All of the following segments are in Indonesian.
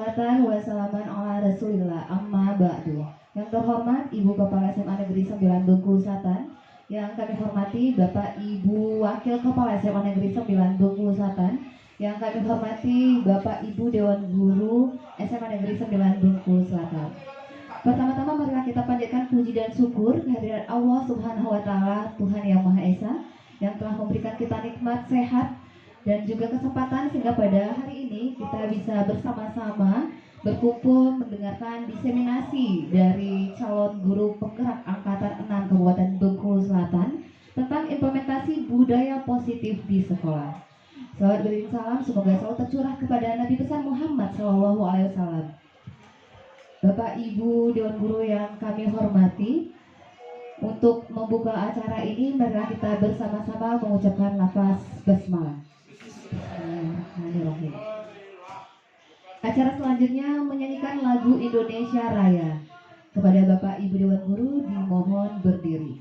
Wassalatan wassalaman ala Rasulillah amma ba'du. Yang terhormat Ibu Kepala SMA Negeri 9 Bengkulu Selatan, yang kami hormati Bapak Ibu Wakil Kepala SMA Negeri 9 Bengkulu Selatan, yang kami hormati Bapak Ibu Dewan Guru SMA Negeri 9 Bengkulu Selatan. Pertama-tama marilah kita panjatkan puji dan syukur kehadirat Allah Subhanahu wa taala, Tuhan yang Maha Esa, yang telah memberikan kita nikmat sehat dan juga kesempatan sehingga pada hari ini kita bisa bersama-sama berkumpul mendengarkan diseminasi dari calon guru penggerak angkatan 6 Kabupaten Bengkulu Selatan tentang implementasi budaya positif di sekolah. Salawat beriring salam semoga selalu tercurah kepada Nabi besar Muhammad SAW. Bapak Ibu Dewan Guru yang kami hormati, untuk membuka acara ini marilah kita bersama-sama mengucapkan lafaz basmalah. Bismillahirrahmanirrahim. Acara selanjutnya menyanyikan lagu Indonesia Raya. Kepada Bapak Ibu Dewan Guru dimohon berdiri.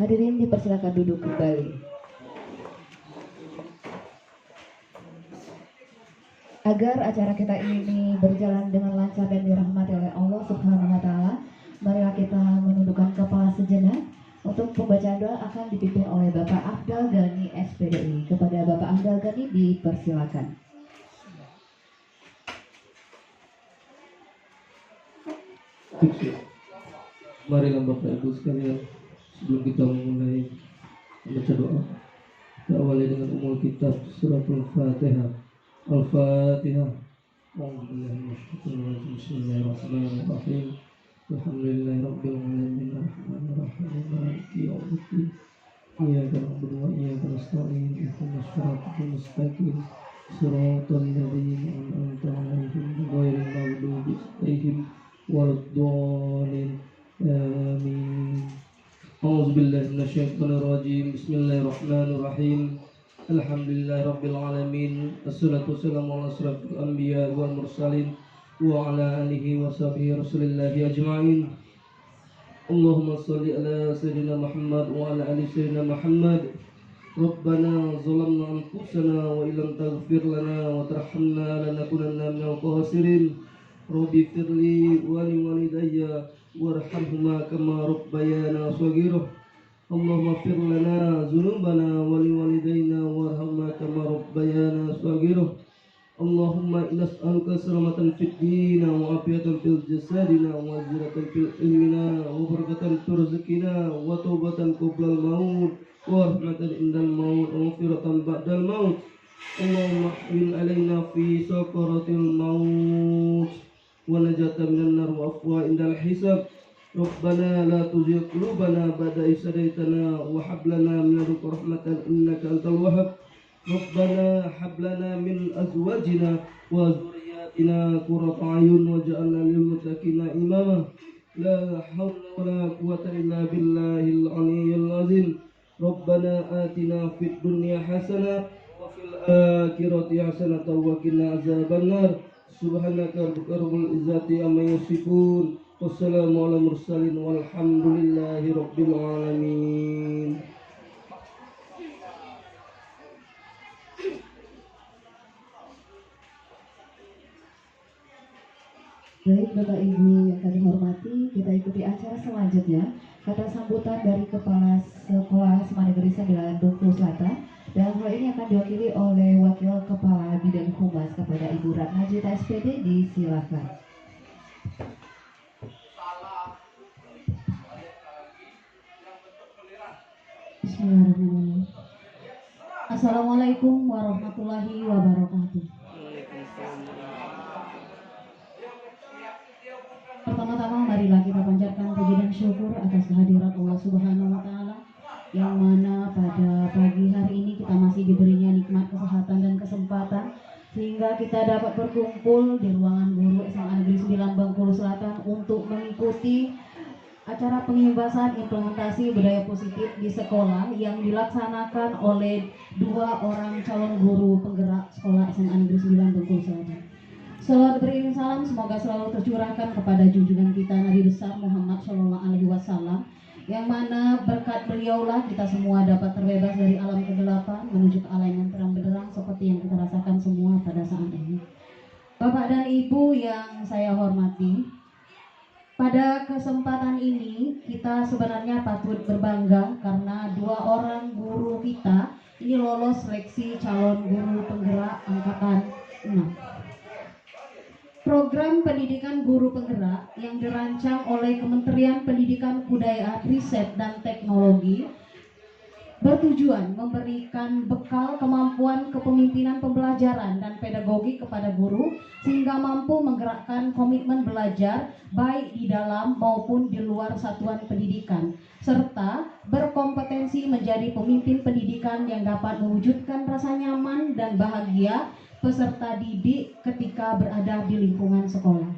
Hadirin dipersilakan duduk kembali. Agar acara kita ini berjalan dengan lancar dan dirahmati oleh Allah Subhanahu wa taala, marilah kita menundukkan kepala sejenak. Untuk pembacaan doa akan dipimpin oleh Bapak Afdal Gani SPDI. Kepada Bapak Afdal Gani dipersilakan. Marilah Bapak Ibu sekalian, sebelum kita memulai membaca doa, kita awali dengan umul kitab suratul Fatihah. Al-Fatihah. Bismillahirrahmanirrahim. Alhamdulillahirabbil alamin arrahmanir rahim maliki yaumiddin. Iyyaka na'budu wa iyyaka nasta'in. Ihdinas siratal mustaqim. Siratal ladzina an'amta 'alaihim ghairil maghdubi 'alaihim waladdallin. Amin. A'udzubillahi minasyaitonir rajim. Bismillahirrahmanirrahim. Alhamdulillahirabbil alamin. Wassalatu wassalamu ala asyrafil anbiya wal mursalin wa ala alihi wa sahbihi rasulillahi ajma'in. Allahumma shalli ala sayyidina Muhammad wa ala ali sayyidina Muhammad. Rabbana zalamna anfusana wa illam taghfir lana wa tarhamna lanakunanna minal khasirin. Rabbi firli wa liwalidayya warhamhuma kama rabbayana shaghira. Allahumma fir lana dzunubana wa liwalidayna warhamna kama rabbayana shaghira. Allahumma nas'aluka salamatan fid din wa afiyatan fil jasadina wa ziyadatan fil ilmina wa barakatan fil rizqina wa taubatan qoblal maut wa rahmatan indal maut wa maghfiratan ba'dal maut. Allahumma ahwil alaina fi sakaratil maut wa najatan minan nar wa afwa indal hisab. ربنا لا تزغ قلوبنا بعد إذ هديتنا وهب لنا من لدنك رحمة إنك أنت الوهاب ربنا هب لنا من أزواجنا وذرياتنا قرة أعين واجعلنا للمتقين إماما لا حول ولا قوة إلا بالله العلي العظيم ربنا آتنا في الدنيا حسنة وفي الآخرة حسنة وقنا عذاب النار سبحانك رب العزة عما يصفون والسلام على المرسلين والحمد لله رب العالمين. Baik Bapak Ibu yang kami hormati, kita ikuti acara selanjutnya. Kata sambutan dari Kepala Sekolah SMA Negeri 9 Bengkulu Selatan, dan hal ini akan diwakili oleh Wakil Kepala Bidang Humas kepada Ibu Ratna Jita SPD. Disilakan. Bismillahirrahmanirrahim. Assalamualaikum warahmatullahi wabarakatuh. Pertama-tama marilah kita panjatkan puji dan syukur atas kehadirat Allah Subhanahu wa taala yang mana pada pagi hari ini kita masih diberinya nikmat kesehatan dan kesempatan sehingga kita dapat berkumpul di ruangan guru SMA Negeri 9 Bengkulu Selatan untuk mengikuti acara pengimbasan implementasi budaya positif di sekolah yang dilaksanakan oleh 2 orang calon guru penggerak sekolah SMA Negeri 9 Bengkulu Selatan. Salawat beriring salam semoga selalu tercurahkan kepada junjungan kita Nabi besar Muhammad Shallallahu Alaihi Wasallam, yang mana berkat beliaulah kita semua dapat terbebas dari alam kegelapan menuju ke alam yang terang benderang seperti yang kita rasakan semua pada saat ini. Bapak dan Ibu yang saya hormati, pada kesempatan ini kita sebenarnya patut berbangga karena 2 orang guru kita ini lolos seleksi calon guru penggerak angkatan 6. Program pendidikan guru penggerak yang dirancang oleh Kementerian Pendidikan Kebudayaan, Riset dan Teknologi bertujuan memberikan bekal kemampuan kepemimpinan pembelajaran dan pedagogi kepada guru sehingga mampu menggerakkan komitmen belajar baik di dalam maupun di luar satuan pendidikan serta berkompetensi menjadi pemimpin pendidikan yang dapat mewujudkan rasa nyaman dan bahagia peserta didik ketika berada di lingkungan sekolah.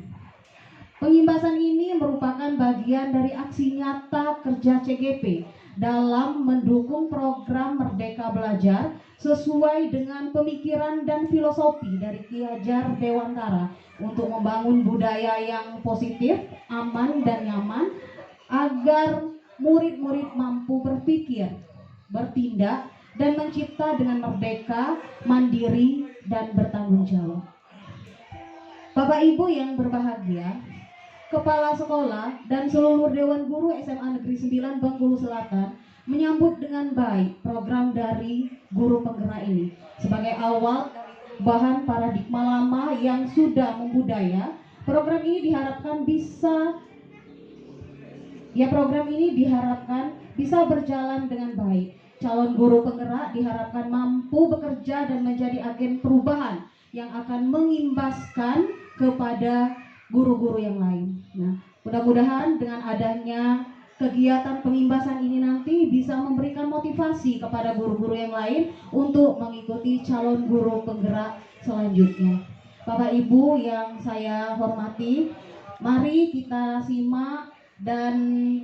Pengimbasan ini merupakan bagian dari aksi nyata kerja CGP dalam mendukung program Merdeka Belajar sesuai dengan pemikiran dan filosofi dari Ki Hajar Dewantara untuk membangun budaya yang positif, aman dan nyaman agar murid-murid mampu berpikir, bertindak, dan mencipta dengan merdeka, mandiri, dan bertanggung jawab. Bapak Ibu yang berbahagia, Kepala Sekolah dan seluruh Dewan Guru SMA Negeri 9 Bengkulu Selatan menyambut dengan baik program dari guru penggerak ini sebagai awal bahan paradigma lama yang sudah membudaya. Program ini diharapkan bisa berjalan dengan baik. Calon guru penggerak diharapkan mampu bekerja dan menjadi agen perubahan yang akan mengimbaskan kepada guru-guru yang lain. Nah, mudah-mudahan dengan adanya kegiatan pengimbasan ini nanti bisa memberikan motivasi kepada guru-guru yang lain untuk mengikuti calon guru penggerak selanjutnya. Bapak Ibu yang saya hormati, mari kita simak dan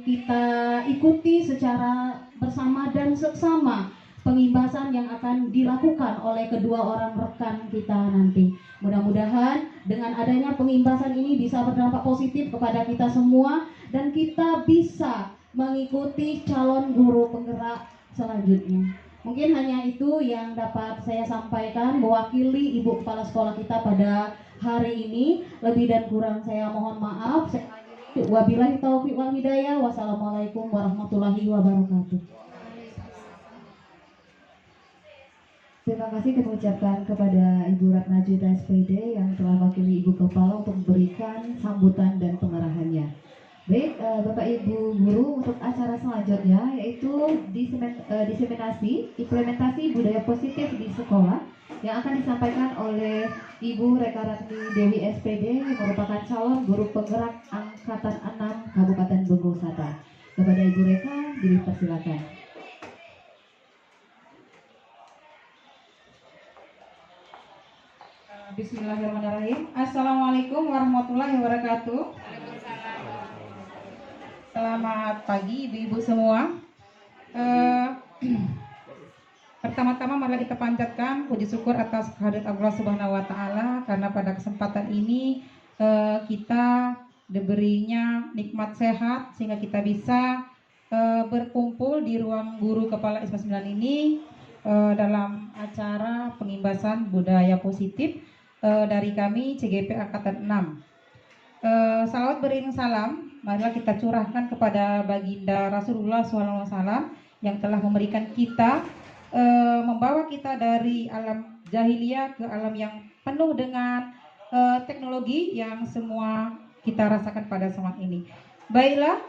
kita ikuti secara bersama dan seksama pengimbasan yang akan dilakukan oleh kedua orang rekan kita nanti. Mudah-mudahan dengan adanya pengimbasan ini bisa berdampak positif kepada kita semua dan kita bisa mengikuti calon guru penggerak selanjutnya. Mungkin hanya itu yang dapat saya sampaikan mewakili Ibu Kepala Sekolah kita pada hari ini. Lebih dan kurang saya mohon maaf. Wabillahi taufiq wal hidayah. Wassalamualaikum warahmatullahi wabarakatuh. Terima kasih kami ucapkan kepada Ibu Ratna Jita SPD yang telah mewakili Ibu Kepala untuk memberikan sambutan dan pengarahannya. Baik, Bapak Ibu Guru, untuk acara selanjutnya yaitu diseminasi implementasi budaya positif di sekolah yang akan disampaikan oleh Ibu Reka Ratni Dewi SPD yang merupakan calon guru penggerak angkatan Angkatan 6 Kabupaten Bengkulu Selatan. Kepada Ibu Reka, dipersilakan. Bismillahirrahmanirrahim. Assalamualaikum warahmatullahi wabarakatuh. Selamat pagi ibu-ibu semua. Pertama-tama mari kita panjatkan puji syukur atas kehadirat Allah Subhanahu wa taala karena pada kesempatan ini kita diberinya nikmat sehat sehingga kita bisa berkumpul di ruang guru kepala SMA 9 ini dalam acara pengimbasan budaya positif dari kami CGP Angkatan 6. Salawat beriring salam marilah kita curahkan kepada baginda Rasulullah SAW yang telah memberikan kita membawa kita dari alam jahiliyah ke alam yang penuh dengan teknologi yang semua kita rasakan pada saat ini. Baiklah,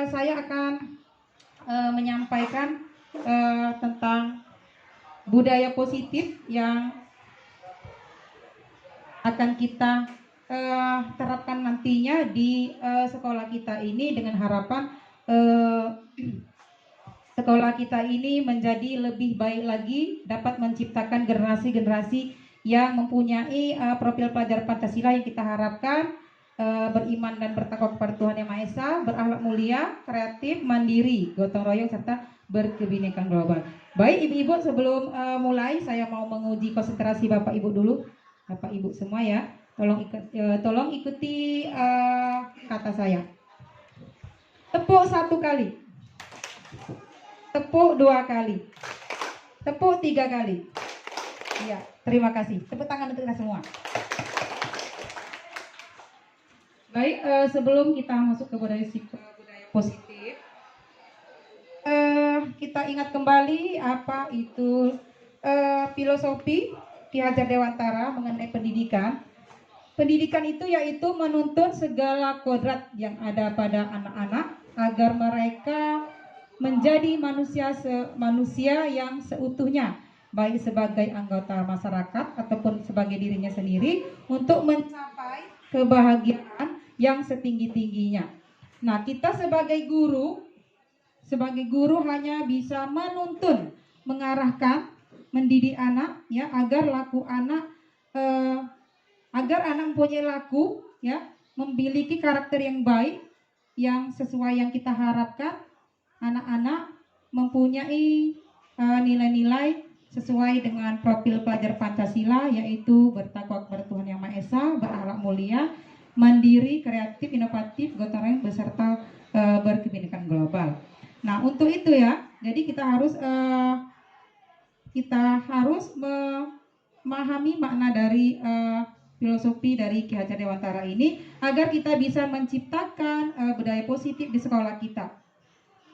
saya akan menyampaikan tentang budaya positif yang akan kita terapkan nantinya di sekolah kita ini dengan harapan sekolah kita ini menjadi lebih baik lagi, dapat menciptakan generasi-generasi yang mempunyai profil pelajar Pancasila yang kita harapkan beriman dan bertakwa kepada Tuhan Yang Maha Esa, berakhlak mulia, kreatif, mandiri, gotong royong serta berkebinekaan global. Baik ibu-ibu, sebelum mulai saya mau menguji konsentrasi Bapak Ibu dulu. Bapak Ibu semua ya, tolong ikuti kata saya. Tepuk 1 kali. Tepuk 2 kali. Tepuk 3 kali. Iya, terima kasih. Tepuk tangan untuk kita semua. Baik, sebelum kita masuk ke budaya positif, kita ingat kembali apa itu filosofi Ki Hajar Dewantara mengenai pendidikan. Pendidikan itu yaitu menuntun segala kodrat yang ada pada anak-anak agar mereka menjadi manusia yang seutuhnya, baik sebagai anggota masyarakat ataupun sebagai dirinya sendiri untuk mencapai kebahagiaan yang setinggi-tingginya. Nah, kita sebagai guru hanya bisa menuntun, mengarahkan, mendidik anak ya agar anak mempunyai laku ya, memiliki karakter yang baik yang sesuai yang kita harapkan. Anak-anak mempunyai nilai-nilai sesuai dengan profil pelajar Pancasila, yaitu bertakwa kepada Tuhan Yang Maha Esa, berakhlak mulia, mandiri, kreatif, inovatif, gotong royong beserta berkebinekaan global. Nah, untuk itu ya, jadi kita harus memahami makna dari filosofi dari Ki Hajar Dewantara ini agar kita bisa menciptakan budaya positif di sekolah kita.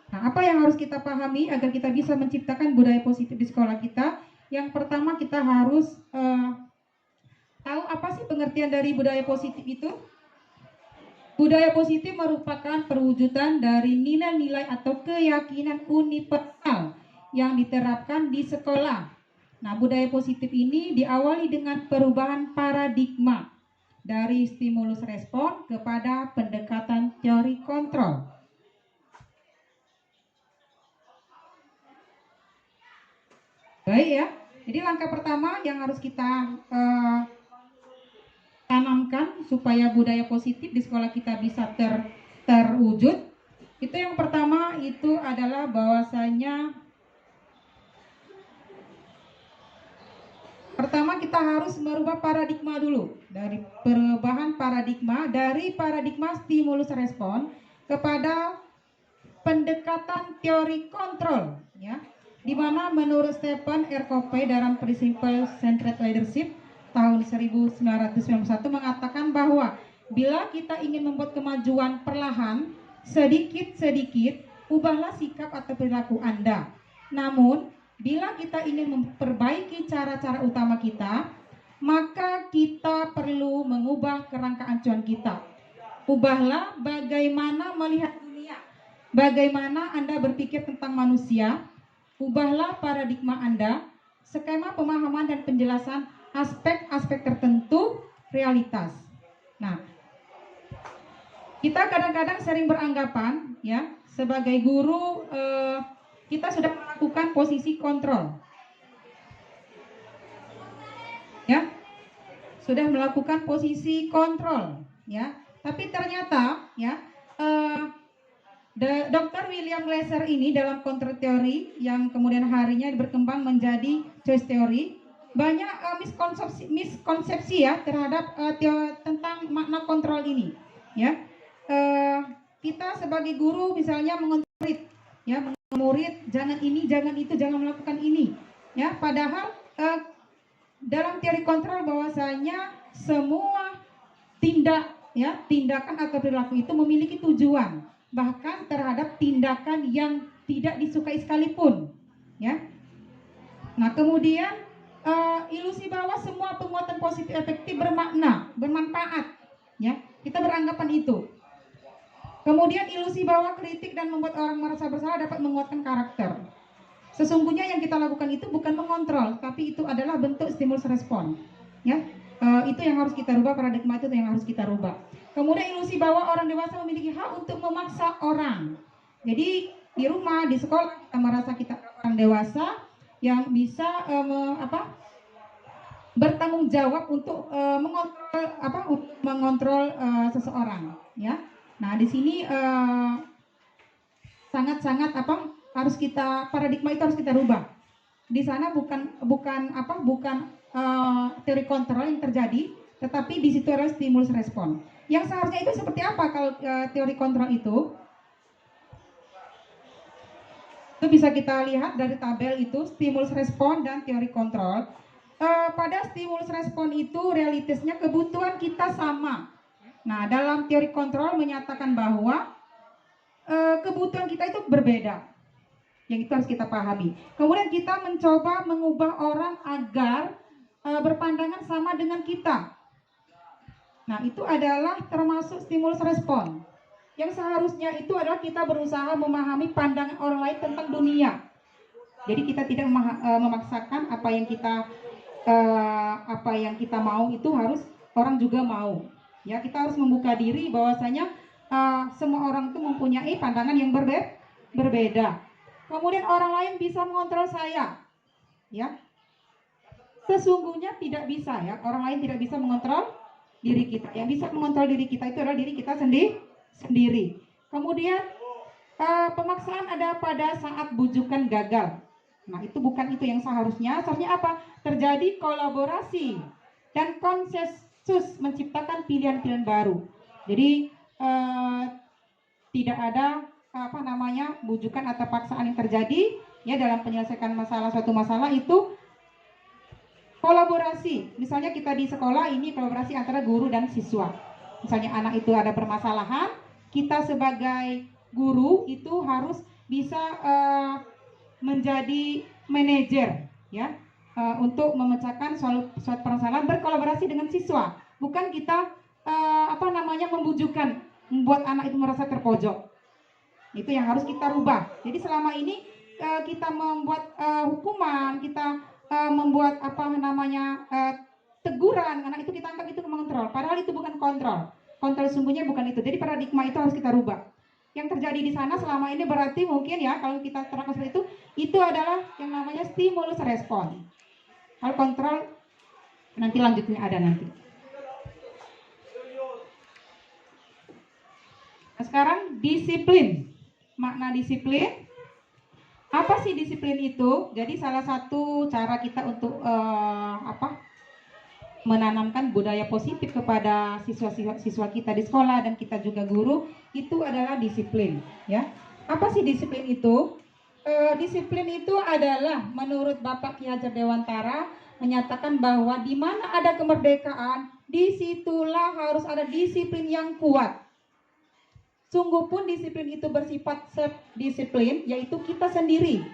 Nah, apa yang harus kita pahami agar kita bisa menciptakan budaya positif di sekolah kita? Yang pertama, kita harus tahu apa sih pengertian dari budaya positif itu? Budaya positif merupakan perwujudan dari nilai-nilai atau keyakinan universal yang diterapkan di sekolah. Nah, budaya positif ini diawali dengan perubahan paradigma dari stimulus respon kepada pendekatan teori kontrol. Baik ya, jadi langkah pertama yang harus kita tanamkan supaya budaya positif di sekolah kita bisa terwujud. Itu yang pertama itu adalah bahwasanya pertama kita harus merubah paradigma dulu. Dari perubahan paradigma dari paradigma stimulus respon kepada pendekatan teori kontrol ya. Di mana menurut Stephen R. Covey dalam Principle Centered Leadership tahun 1991 mengatakan bahwa bila kita ingin membuat kemajuan perlahan, sedikit-sedikit, ubahlah sikap atau perilaku Anda. Namun, bila kita ingin memperbaiki cara-cara utama kita, maka kita perlu mengubah kerangka acuan kita. Ubahlah bagaimana melihat dunia, bagaimana Anda berpikir tentang manusia. Ubahlah paradigma Anda, skema pemahaman dan penjelasan aspek-aspek tertentu realitas. Nah, Kita kadang-kadang sering beranggapan ya sebagai guru kita sudah melakukan posisi kontrol, ya sudah melakukan posisi kontrol, ya. Tapi ternyata ya Dr. William Glasser ini dalam kontrol teori yang kemudian harinya berkembang menjadi choice theory, banyak miskonsepsi ya terhadap tentang makna kontrol ini, ya. Kita sebagai guru misalnya mengontrol murid, ya, murid jangan ini, jangan itu, jangan melakukan ini, ya. Padahal dalam teori kontrol bahwasanya semua tindakan atau perilaku itu memiliki tujuan, bahkan terhadap tindakan yang tidak disukai sekalipun, ya. Nah, kemudian ilusi bahwa semua penguatan positif efektif bermakna, bermanfaat, ya. Kita beranggapan itu. Kemudian ilusi bahwa kritik dan membuat orang merasa bersalah dapat menguatkan karakter. Sesungguhnya yang kita lakukan itu bukan mengontrol, tapi itu adalah bentuk stimulus respon, ya. Itu yang harus kita rubah, paradigma itu yang harus kita rubah. Kemudian ilusi bahwa orang dewasa memiliki hak untuk memaksa orang. Jadi di rumah, di sekolah kita merasa kita orang dewasa yang bisa bertanggung jawab untuk mengontrol seseorang, ya. Nah, di sini sangat-sangat harus kita, paradigma itu harus kita rubah. Di sana bukan teori kontrol yang terjadi, tetapi di situ adalah stimulus respon. Yang seharusnya itu seperti apa kalau teori kontrol itu? Itu bisa kita lihat dari tabel itu, stimulus respon dan teori kontrol. Pada stimulus respon itu realitasnya kebutuhan kita sama. Nah, dalam teori kontrol menyatakan bahwa kebutuhan kita itu berbeda. Yang itu harus kita pahami. Kemudian kita mencoba mengubah orang agar berpandangan sama dengan kita. Nah, itu adalah termasuk stimulus respon. Yang seharusnya itu adalah kita berusaha memahami pandangan orang lain tentang dunia. Jadi kita tidak memaksakan apa yang kita mau itu harus orang juga mau. Ya, kita harus membuka diri bahwasanya semua orang itu mempunyai pandangan yang berbeda. Kemudian orang lain bisa mengontrol saya, ya. Sesungguhnya tidak bisa, ya. Orang lain tidak bisa mengontrol diri kita. Yang bisa mengontrol diri kita itu adalah diri kita sendiri. Kemudian pemaksaan ada pada saat bujukan gagal. Nah, itu bukan itu yang seharusnya. Seharusnya apa? Terjadi kolaborasi dan konsensus menciptakan pilihan-pilihan baru. Jadi tidak ada bujukan atau paksaan yang terjadi, ya, dalam penyelesaian suatu masalah itu kolaborasi. Misalnya kita di sekolah ini kolaborasi antara guru dan siswa. Misalnya anak itu ada permasalahan, kita sebagai guru itu harus bisa menjadi manajer, ya, untuk memecahkan suatu permasalahan, berkolaborasi dengan siswa. Bukan kita membujukkan, membuat anak itu merasa terpojok. Itu yang harus kita rubah. Jadi selama ini kita membuat hukuman, kita membuat teguran, anak itu kita anggap itu mengontrol. Padahal itu bukan kontrol. Kontrol sungguhnya bukan itu. Jadi paradigma itu harus kita rubah. Yang terjadi di sana selama ini berarti mungkin, ya, kalau kita terangkan seperti itu adalah yang namanya stimulus respon. Kalau kontrol nanti lanjutnya ada nanti. Nah, sekarang disiplin. Makna disiplin. Apa sih disiplin itu? Jadi salah satu cara kita untuk menanamkan budaya positif kepada siswa kita di sekolah dan kita juga guru itu adalah disiplin, ya. Apa sih disiplin itu? Disiplin itu adalah menurut Bapak Ki Hajar Dewantara menyatakan bahwa di mana ada kemerdekaan, disitulah harus ada disiplin yang kuat. Sungguh pun disiplin itu bersifat self-disiplin, yaitu kita sendiri,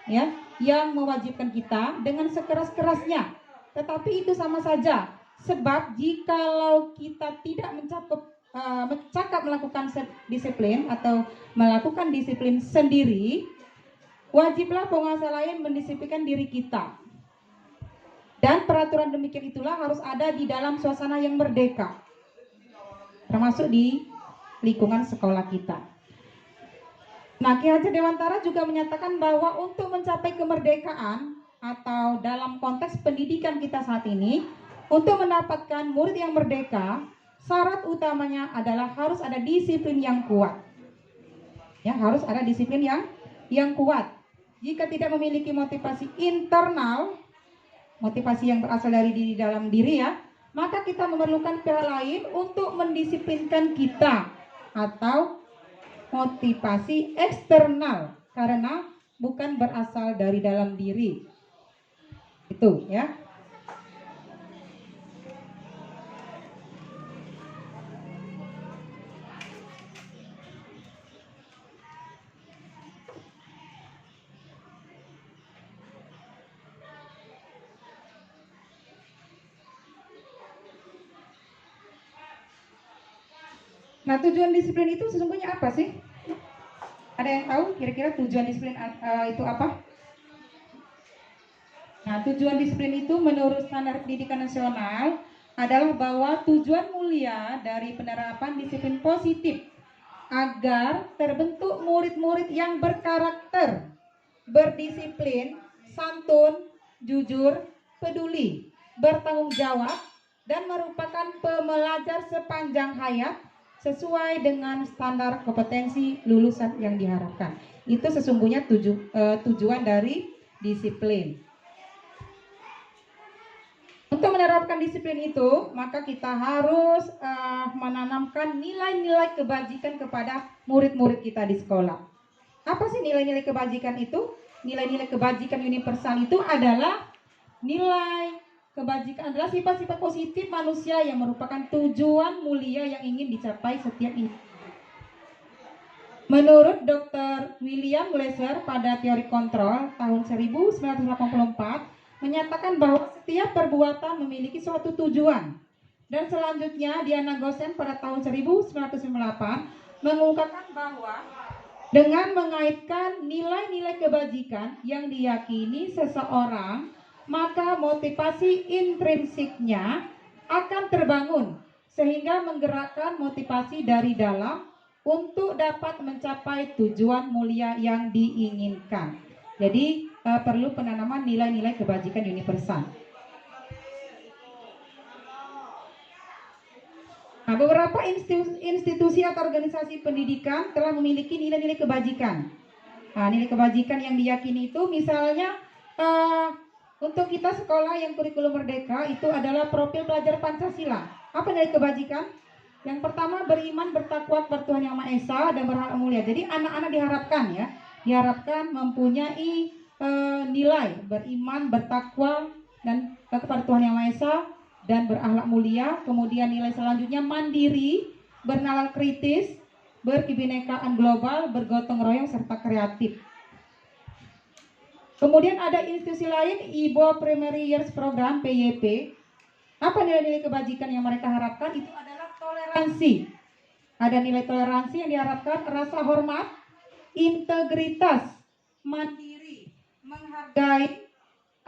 ya, yang mewajibkan kita dengan sekeras-kerasnya. Tetapi itu sama saja, sebab jikalau kita tidak mencakap melakukan self-disiplin atau melakukan disiplin sendiri, wajiblah penguasa lain mendisiplinkan diri kita. Dan peraturan demikian itulah harus ada di dalam suasana yang merdeka, termasuk di lingkungan sekolah kita. Nah, Ki Hajar Dewantara juga menyatakan bahwa untuk mencapai kemerdekaan atau dalam konteks pendidikan kita saat ini, untuk mendapatkan murid yang merdeka, syarat utamanya adalah harus ada disiplin yang kuat. Ya, harus ada disiplin yang kuat. Jika tidak memiliki motivasi internal, motivasi yang berasal dari diri dalam diri ya, maka kita memerlukan pihak lain untuk mendisiplinkan kita, atau motivasi eksternal karena bukan berasal dari dalam diri. Itu ya. Nah, tujuan disiplin itu sesungguhnya apa sih? Ada yang tahu kira-kira tujuan disiplin itu apa? Nah, tujuan disiplin itu menurut standar pendidikan nasional adalah bahwa tujuan mulia dari penerapan disiplin positif agar terbentuk murid-murid yang berkarakter, berdisiplin, santun, jujur, peduli, bertanggung jawab, dan merupakan pembelajar sepanjang hayat sesuai dengan standar kompetensi lulusan yang diharapkan. Itu sesungguhnya tujuan dari disiplin. Untuk menerapkan disiplin itu, maka kita harus menanamkan nilai-nilai kebajikan kepada murid-murid kita di sekolah. Apa sih nilai-nilai kebajikan itu? Nilai-nilai kebajikan universal itu adalah nilai kebajikan adalah sifat-sifat positif manusia yang merupakan tujuan mulia yang ingin dicapai setiap individu. Menurut Dr. William Glasser pada teori kontrol tahun 1984 menyatakan bahwa setiap perbuatan memiliki suatu tujuan. Dan selanjutnya Diana Gosen pada tahun 1998 mengungkapkan bahwa dengan mengaitkan nilai-nilai kebajikan yang diyakini seseorang, maka motivasi intrinsiknya akan terbangun sehingga menggerakkan motivasi dari dalam untuk dapat mencapai tujuan mulia yang diinginkan. Jadi perlu penanaman nilai-nilai kebajikan universal. Nah, beberapa institusi atau organisasi pendidikan telah memiliki nilai-nilai kebajikan. Nah, nilai kebajikan yang diyakini itu misalnya untuk kita sekolah yang kurikulum merdeka itu adalah profil pelajar Pancasila. Apa nilai kebajikan? Yang pertama, beriman, bertakwa kepada Tuhan Yang Maha Esa dan berakhlak mulia. Jadi anak-anak diharapkan mempunyai nilai beriman, bertakwa dan kepada Tuhan Yang Maha Esa dan berakhlak mulia. Kemudian nilai selanjutnya mandiri, bernalar kritis, berkebinekaan global, bergotong royong serta kreatif. Kemudian ada institusi lain, IBO Primary Years Program PYP. Apa nilai-nilai kebajikan yang mereka harapkan? Itu adalah toleransi. Ada nilai toleransi yang diharapkan, rasa hormat, integritas, mandiri, menghargai,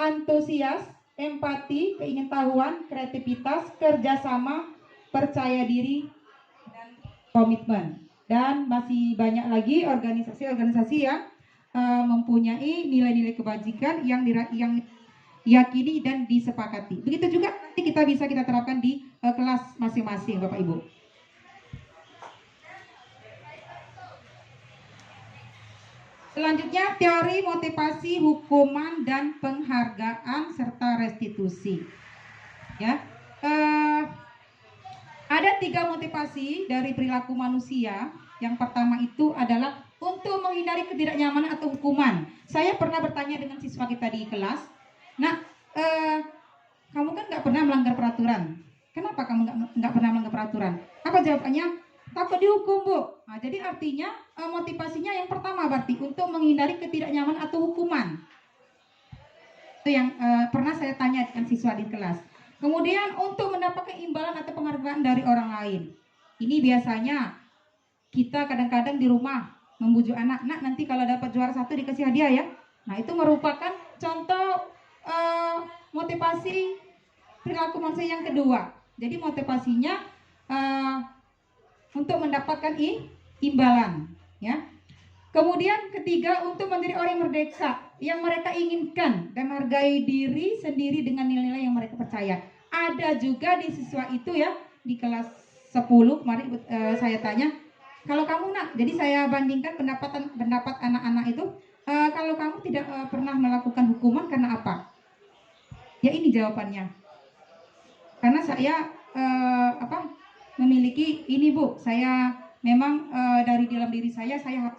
antusias, empati, keingintahuan, kreativitas, kerjasama, percaya diri, dan komitmen. Dan masih banyak lagi organisasi-organisasi yang mempunyai nilai-nilai kebajikan yang diyakini dan disepakati. Begitu juga nanti kita terapkan di kelas masing-masing, Bapak Ibu. Selanjutnya teori motivasi, hukuman dan penghargaan serta restitusi. Ya, ada 3 motivasi dari perilaku manusia. Yang pertama itu adalah untuk menghindari ketidaknyamanan atau hukuman. Saya pernah bertanya dengan siswa kita di kelas, nah, kamu kan nggak pernah melanggar peraturan. Kenapa kamu nggak pernah melanggar peraturan? Apa jawabannya? Takut dihukum, Bu. Nah, jadi artinya motivasinya yang pertama berarti untuk menghindari ketidaknyamanan atau hukuman. Itu yang pernah saya tanya dengan siswa di kelas. Kemudian untuk mendapatkan imbalan atau penghargaan dari orang lain. Ini biasanya kita kadang-kadang di rumah membujuk anak, nak nanti kalau dapat juara 1 dikasih hadiah ya. Nah, itu merupakan contoh motivasi perilaku manusia yang kedua. Jadi motivasinya untuk mendapatkan imbalan, ya. Kemudian ketiga, untuk menjadi orang yang merdeka, yang mereka inginkan dan menghargai diri sendiri dengan nilai-nilai yang mereka percaya. Ada juga di siswa itu ya, di kelas 10 kemarin saya tanya, kalau kamu nak, jadi saya bandingkan pendapat anak-anak itu, kalau kamu tidak pernah melakukan hukuman karena apa? Ya ini jawabannya. Karena saya memiliki ini Bu, saya memang dari dalam diri saya harus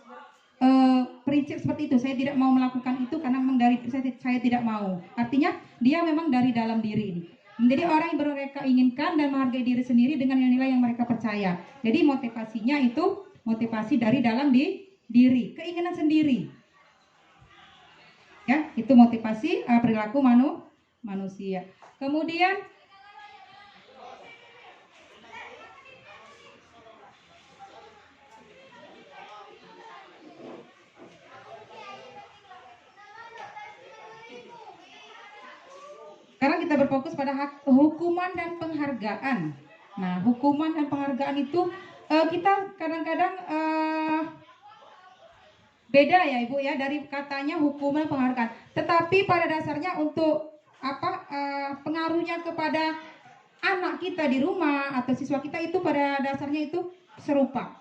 prinsip seperti itu. Saya tidak mau melakukan itu karena memang dari saya tidak mau. Artinya dia memang dari dalam diri ini. Menjadi orang yang mereka inginkan dan menghargai diri sendiri dengan nilai-nilai yang mereka percaya. Jadi motivasinya itu motivasi dari dalam diri, keinginan sendiri. Ya, itu motivasi perilaku manusia. Kemudian sekarang kita berfokus pada hukuman dan penghargaan. Nah, hukuman dan penghargaan itu kita kadang-kadang beda ya Ibu ya, dari katanya hukuman penghargaan. Tetapi pada dasarnya untuk pengaruhnya kepada anak kita di rumah atau siswa kita itu pada dasarnya itu serupa.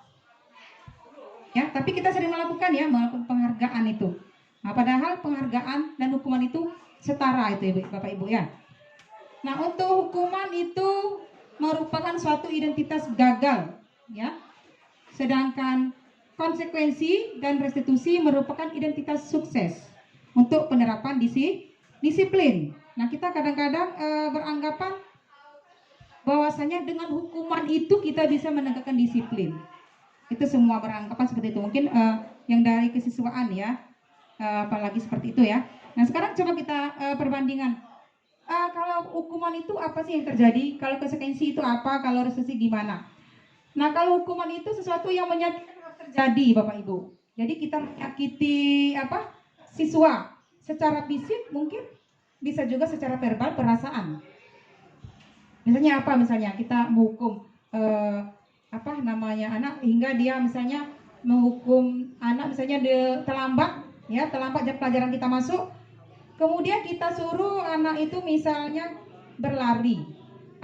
Ya, tapi kita sering melakukan penghargaan itu. Nah, padahal penghargaan dan hukuman itu setara itu Bapak Ibu ya. Nah, untuk hukuman itu merupakan suatu identitas gagal ya. Sedangkan konsekuensi dan restitusi merupakan identitas sukses untuk penerapan disiplin. Nah, kita kadang-kadang beranggapan bahwasanya dengan hukuman itu kita bisa menegakkan disiplin. Itu semua beranggapan seperti itu. Mungkin yang dari kesiswaan ya, apalagi seperti itu ya. Nah, sekarang coba kita perbandingan. Kalau hukuman itu apa sih yang terjadi? Kalau konsekuensi itu apa? Kalau restitusi gimana? Nah, kalau hukuman itu sesuatu yang menyakitkan harus terjadi, Bapak Ibu. Jadi kita menyakiti siswa secara fisik, mungkin bisa juga secara verbal, perasaan. Misalnya apa? Misalnya kita menghukum anak hingga dia misalnya menghukum anak misalnya terlambat jam pelajaran kita masuk. Kemudian kita suruh anak itu misalnya berlari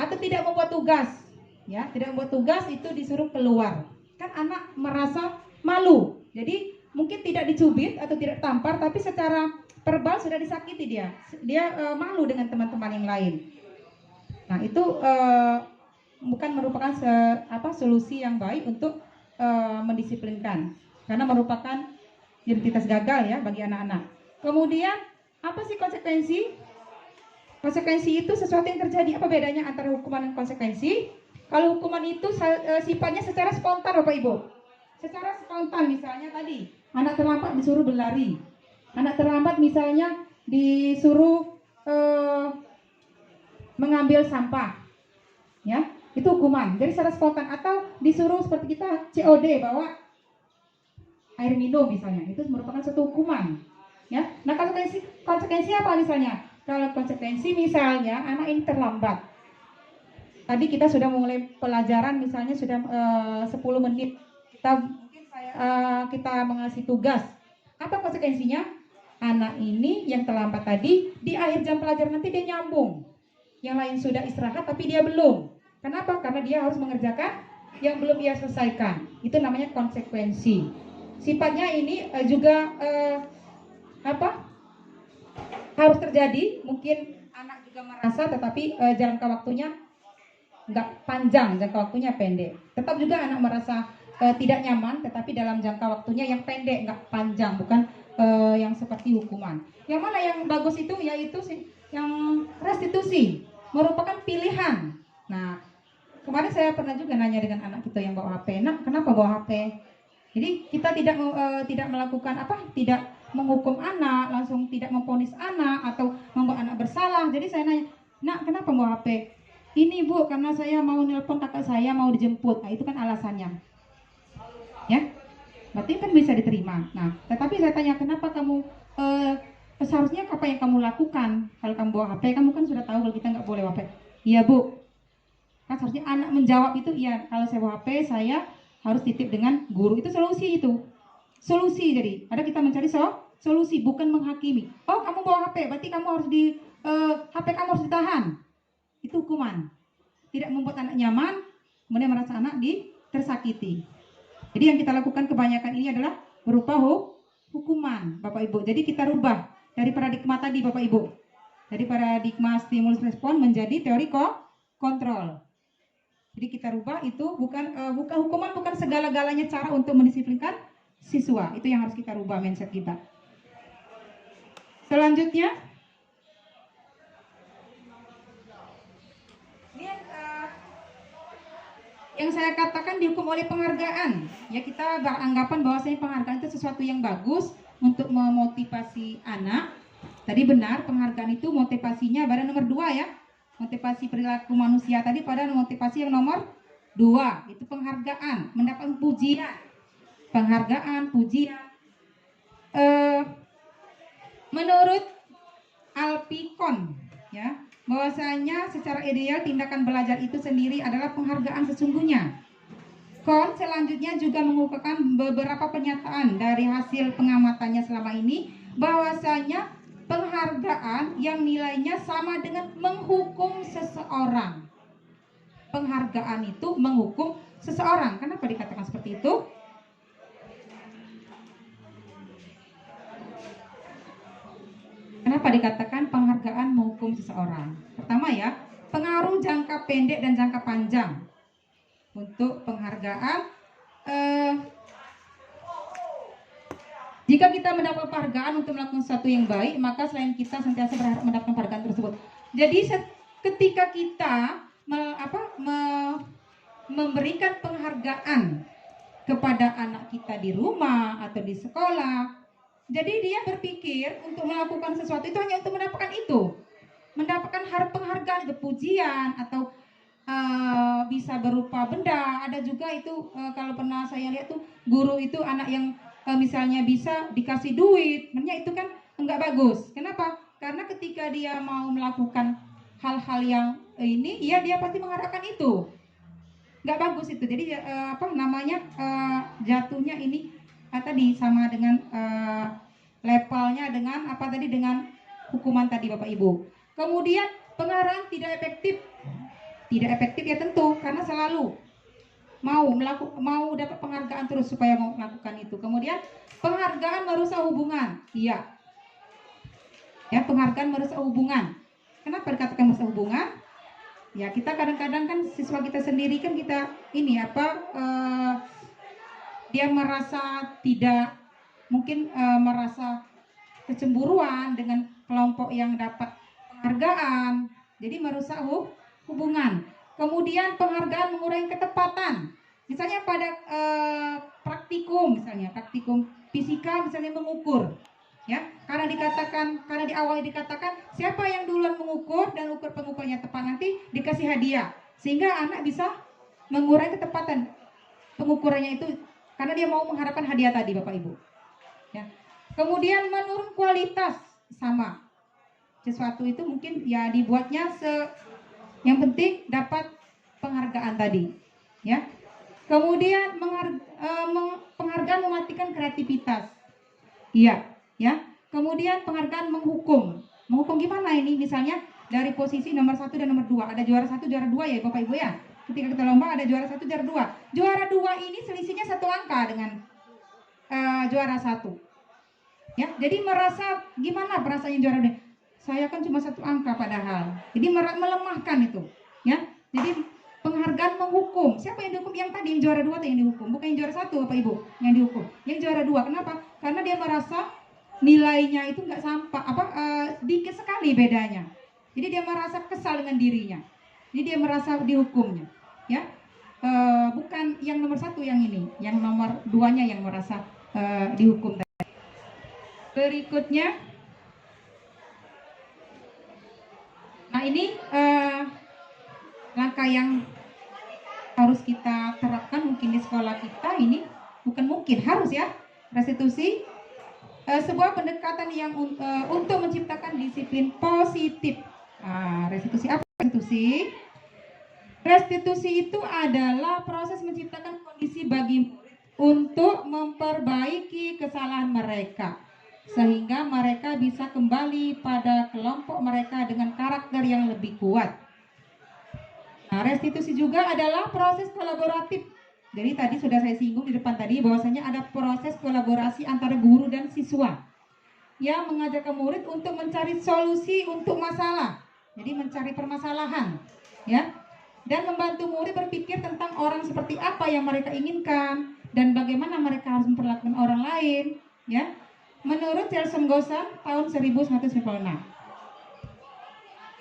atau tidak membuat tugas, ya, tidak membuat tugas itu disuruh keluar. Kan anak merasa malu. Jadi mungkin tidak dicubit atau tidak tampar, tapi secara verbal sudah disakiti dia. Dia malu dengan teman-teman yang lain. Nah, itu bukan merupakan solusi yang baik untuk mendisiplinkan, karena merupakan identitas gagal ya bagi anak-anak. Kemudian apa sih konsekuensi? Konsekuensi itu sesuatu yang terjadi. Apa bedanya antara hukuman dan konsekuensi? Kalau hukuman itu sifatnya secara spontan, Bapak Ibu. Secara spontan, misalnya tadi anak terlambat disuruh berlari. Anak terlambat misalnya disuruh mengambil sampah. Ya, itu hukuman. Jadi secara spontan, atau disuruh seperti kita COD bawa air minum misalnya. Itu merupakan suatu hukuman. Ya, nah konsekuensi apa misalnya? Kalau konsekuensi misalnya anak ini terlambat. Tadi kita sudah mulai pelajaran misalnya sudah 10 menit. Kita mengasih tugas. Apa konsekuensinya? Anak ini yang terlambat tadi di akhir jam pelajaran nanti dia nyambung. Yang lain sudah istirahat tapi dia belum. Kenapa? Karena dia harus mengerjakan yang belum ia selesaikan. Itu namanya konsekuensi. Sifatnya ini juga harus terjadi. Mungkin anak juga merasa, tetapi jangka waktunya nggak panjang, jangka waktunya pendek. Tetap juga anak merasa tidak nyaman, tetapi dalam jangka waktunya yang pendek, nggak panjang, bukan yang seperti hukuman. Yang mana yang bagus itu yaitu yang restitusi, merupakan pilihan. Nah, kemarin saya pernah juga nanya dengan anak kita yang bawa HP. Nak, kenapa bawa HP? Jadi kita tidak melakukan tidak menghukum anak, langsung tidak memvonis anak atau membuat anak bersalah. Jadi saya nanya, nak, kenapa bawa HP? Ini Bu, karena saya mau nelpon kakak saya mau dijemput. Nah, itu kan alasannya. Ya, berarti kan bisa diterima. Nah, tetapi saya tanya, kenapa kamu seharusnya apa yang kamu lakukan? Kalau kamu bawa HP, kamu kan sudah tahu kalau kita nggak boleh bawa HP. Iya Bu, kan seharusnya anak menjawab itu, iya, kalau saya bawa HP saya harus titip dengan guru. Itu solusi itu. Solusi jadi. Ada kita mencari solusi bukan menghakimi. Oh, kamu bawa HP, berarti kamu harus HP kamu harus ditahan. Itu hukuman. Tidak membuat anak nyaman, kemudian merasa anak tersakiti. Jadi yang kita lakukan kebanyakan ini adalah berupa hukuman, Bapak Ibu. Jadi kita rubah dari paradigma tadi, Bapak Ibu. Dari paradigma stimulus respon menjadi teori kontrol. Jadi kita rubah itu bukan hukuman, bukan segala-galanya cara untuk mendisiplinkan siswa. Itu yang harus kita rubah mindset kita. Selanjutnya, yang saya katakan dihukum oleh penghargaan. Ya, kita beranggapan bahwasanya penghargaan itu sesuatu yang bagus untuk memotivasi anak. Tadi benar, penghargaan itu motivasinya pada nomor 2 ya. Motivasi perilaku manusia tadi pada motivasi yang nomor 2. Itu penghargaan, mendapat pujian. Penghargaan, pujian. Menurut Alpicon, ya, bahwasanya secara ideal tindakan belajar itu sendiri adalah penghargaan sesungguhnya. Kohn selanjutnya juga mengukuhkan beberapa pernyataan dari hasil pengamatannya selama ini, bahwasanya penghargaan yang nilainya sama dengan menghukum seseorang. Penghargaan itu menghukum seseorang. Kenapa dikatakan seperti itu? Kenapa dikatakan penghargaan menghukum seseorang? Pertama ya, pengaruh jangka pendek dan jangka panjang. Untuk penghargaan, jika kita mendapat penghargaan untuk melakukan sesuatu yang baik, maka selain kita sentiasa berharap mendapatkan penghargaan tersebut. Jadi ketika kita memberikan penghargaan kepada anak kita di rumah atau di sekolah, jadi dia berpikir untuk melakukan sesuatu itu hanya untuk mendapatkan itu, mendapatkan penghargaan, pujian, atau bisa berupa benda. Ada juga itu kalau pernah saya lihat tuh guru itu anak yang misalnya bisa dikasih duit, sebenarnya itu kan enggak bagus. Kenapa? Karena ketika dia mau melakukan hal-hal yang ini, ya dia pasti mengharapkan itu. Enggak bagus itu. Jadi jatuhnya ini tadi sama dengan levelnya dengan dengan hukuman tadi, Bapak Ibu. Kemudian penghargaan tidak efektif. Tidak efektif ya tentu, karena selalu mau dapat penghargaan terus supaya mau melakukan itu. Kemudian penghargaan merusak hubungan. Iya. Ya, penghargaan merusak hubungan. Kenapa dikatakan merusak hubungan? Ya, kita kadang-kadang kan siswa kita sendiri kan kita ini dia merasa tidak mungkin merasa kecemburuan dengan kelompok yang dapat penghargaan. Jadi merusak hubungan. Kemudian penghargaan mengurangi ketepatan. Misalnya pada praktikum fisika misalnya mengukur. Ya, karena di awal dikatakan siapa yang duluan mengukur dan pengukurnya tepat nanti dikasih hadiah. Sehingga anak bisa mengurangi ketepatan pengukurannya itu karena dia mau mengharapkan hadiah tadi, Bapak Ibu. Ya. Kemudian menurun kualitas, sama. Sesuatu itu mungkin ya dibuatnya yang penting dapat penghargaan tadi, ya. Kemudian penghargaan mematikan kreativitas. Iya, ya. Kemudian penghargaan menghukum. Menghukum gimana ini? Misalnya dari posisi nomor 1 dan nomor 2. Ada juara 1, juara 2 ya, Bapak Ibu ya. Ketika kita lomba ada juara 1, juara 2. Juara 2 ini selisihnya 1 angka dengan juara 1. Ya, jadi merasa gimana perasaannya juara 2? Saya kan cuma 1 angka padahal. Jadi melemahkan itu, ya. Jadi penghargaan menghukum. Siapa yang dihukum? Yang tadi yang juara 2 atau yang dihukum? Bukan yang juara 1, Bapak Ibu, yang dihukum. Yang juara 2. Kenapa? Karena dia merasa nilainya itu enggak sedikit sekali bedanya. Jadi dia merasa kesal dengan dirinya. Jadi dia merasa dihukumnya, ya. Bukan yang nomor 1 yang ini, yang nomor 2-nya yang merasa dihukum tadi. Berikutnya, nah ini langkah yang harus kita terapkan mungkin di sekolah kita ini, harus ya, restitusi, sebuah pendekatan yang untuk menciptakan disiplin positif. Restitusi apa? Restitusi itu adalah proses menciptakan isi bagi untuk memperbaiki kesalahan mereka sehingga mereka bisa kembali pada kelompok mereka dengan karakter yang lebih kuat. Nah, restitusi juga adalah proses kolaboratif. Jadi tadi sudah saya singgung di depan tadi bahwasanya ada proses kolaborasi antara guru dan siswa yang mengajarkan murid untuk mencari solusi untuk masalah. Jadi mencari permasalahan, ya. Dan membantu murid berpikir tentang orang seperti apa yang mereka inginkan dan bagaimana mereka harus memperlakukan orang lain, ya. Menurut Chelsom Gosan tahun 1956.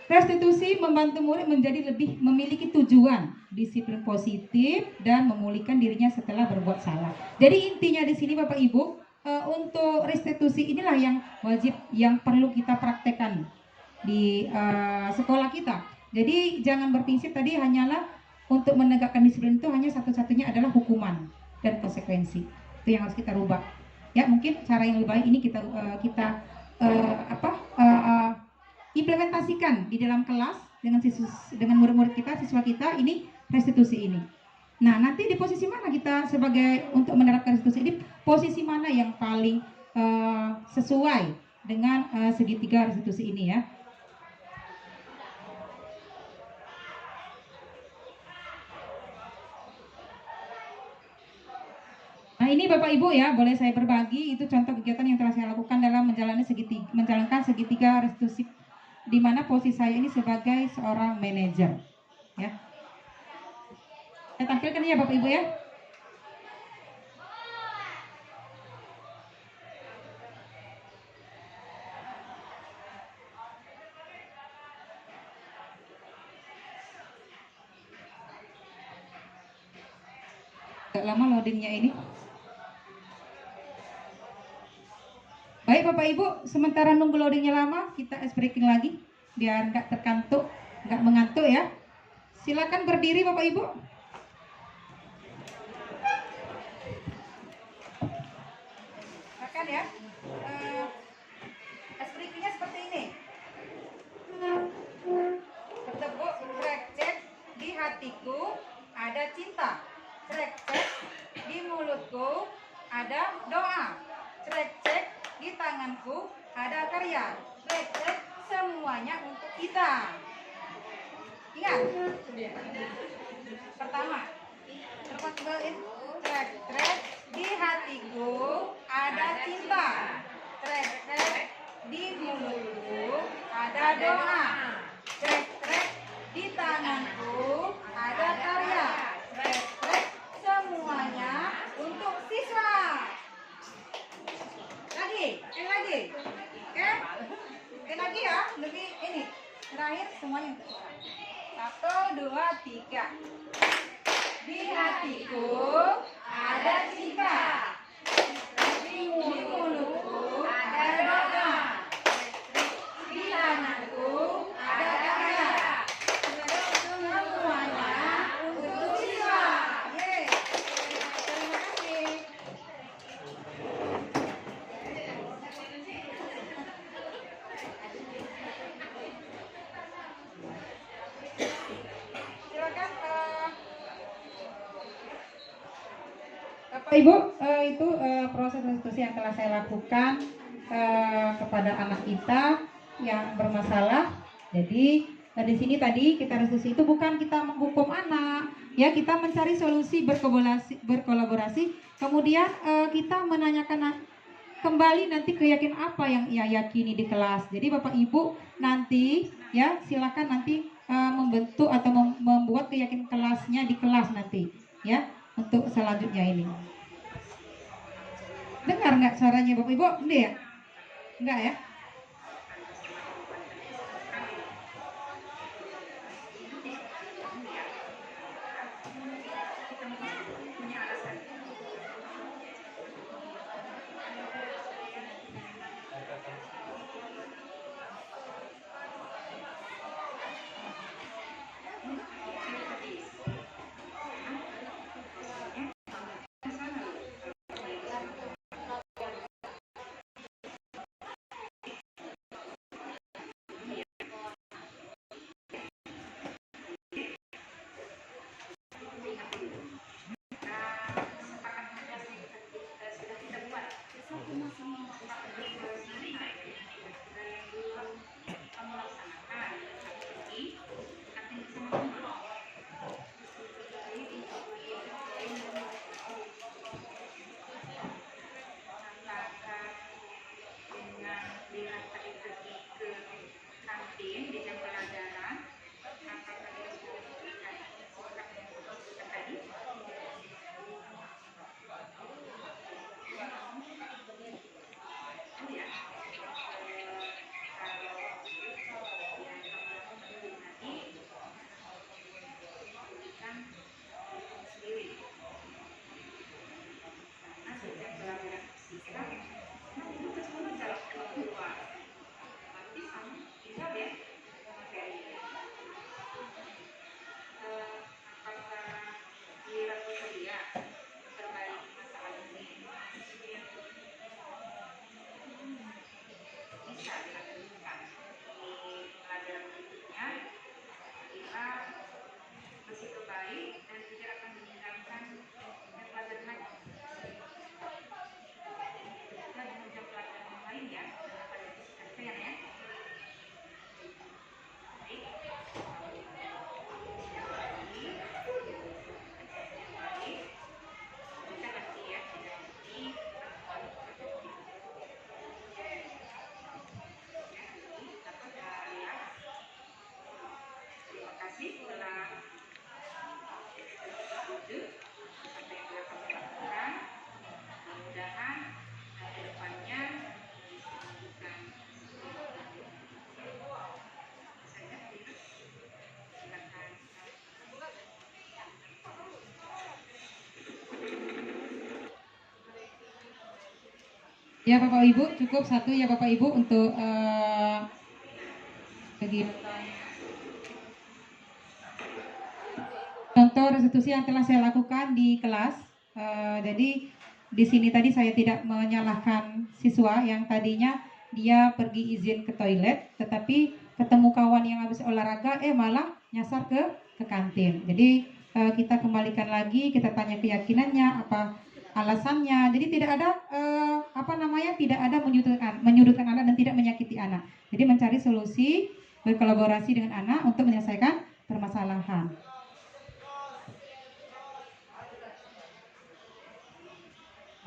Restitusi membantu murid menjadi lebih memiliki tujuan, disiplin positif dan memulihkan dirinya setelah berbuat salah. Jadi intinya di sini Bapak Ibu, untuk restitusi inilah yang wajib, yang perlu kita praktekkan di sekolah kita. Jadi jangan berprinsip tadi hanyalah untuk menegakkan disiplin itu hanya satu-satunya adalah hukuman dan konsekuensi. Itu yang harus kita rubah. Ya, mungkin cara yang lebih baik ini kita implementasikan di dalam kelas dengan murid-murid kita, siswa kita, ini restitusi ini. Nah, nanti di posisi mana kita sebagai untuk menerapkan restitusi ini, posisi mana yang paling sesuai dengan segitiga restitusi ini ya? Nah, ini Bapak Ibu ya, boleh saya berbagi, itu contoh kegiatan yang telah saya lakukan dalam menjalankan segitiga restitusi, di mana posisi saya ini sebagai seorang manajer ya. Saya tampilkan ya Bapak Ibu ya. Agak lama loadingnya ini. Baik Bapak Ibu, sementara nunggu loadingnya lama, kita ice breaking lagi biar nggak terkantuk, nggak mengantuk ya. Silakan berdiri Bapak Ibu. Silakan ya. Ice breakingnya seperti ini. Bertepuk, cek di hatiku ada cinta. Cek di mulutku ada doa. Cek di tanganku ada karya. Cek semuanya untuk kita. Ingat. Pertama, terus kembaliin. Cek di hatiku ada cinta. Cek di mulutku ada doa. Cek di tanganku ada karya. Cek semuanya untuk siswa. Lagi, oke, lagi ya, lebih ini, terakhir semuanya. 1, 2, 3. Di hatiku ada cinta, di mulutku ada doa, di tanganku ada karya, semuanya untuk siswa. Yeay. Terima kasih. Silakan Bapak Ibu, itu proses restitusi yang telah saya lakukan kepada anak kita yang bermasalah. Jadi di sini tadi kita restitusi itu bukan kita menghukum anak, ya, kita mencari solusi, berkolaborasi. Kemudian kita menanyakan kembali nanti keyakinan apa yang ia yakini di kelas. Jadi Bapak Ibu nanti ya silakan nanti membentuk atau membuat keyakinan kelasnya di kelas nanti ya untuk selanjutnya ini. Dengar nggak suaranya Bapak Ibu? Enggak ya? Enggak ya? kasih telah wujud apa yang telah kami lakukan. Mudah-mudahan ke depannya bisa menunjukkan saya silakan. Ya Bapak Ibu, cukup satu ya Bapak Ibu untuk kegiatan contoh restitusi yang telah saya lakukan di kelas. Jadi di sini tadi saya tidak menyalahkan siswa yang tadinya dia pergi izin ke toilet, tetapi ketemu kawan yang habis olahraga, malah nyasar ke kantin. Jadi kita kembalikan lagi, kita tanya keyakinannya, apa alasannya. Jadi tidak ada tidak ada menyudutkan anak dan tidak menyakiti anak. Jadi mencari solusi, berkolaborasi dengan anak untuk menyelesaikan permasalahan.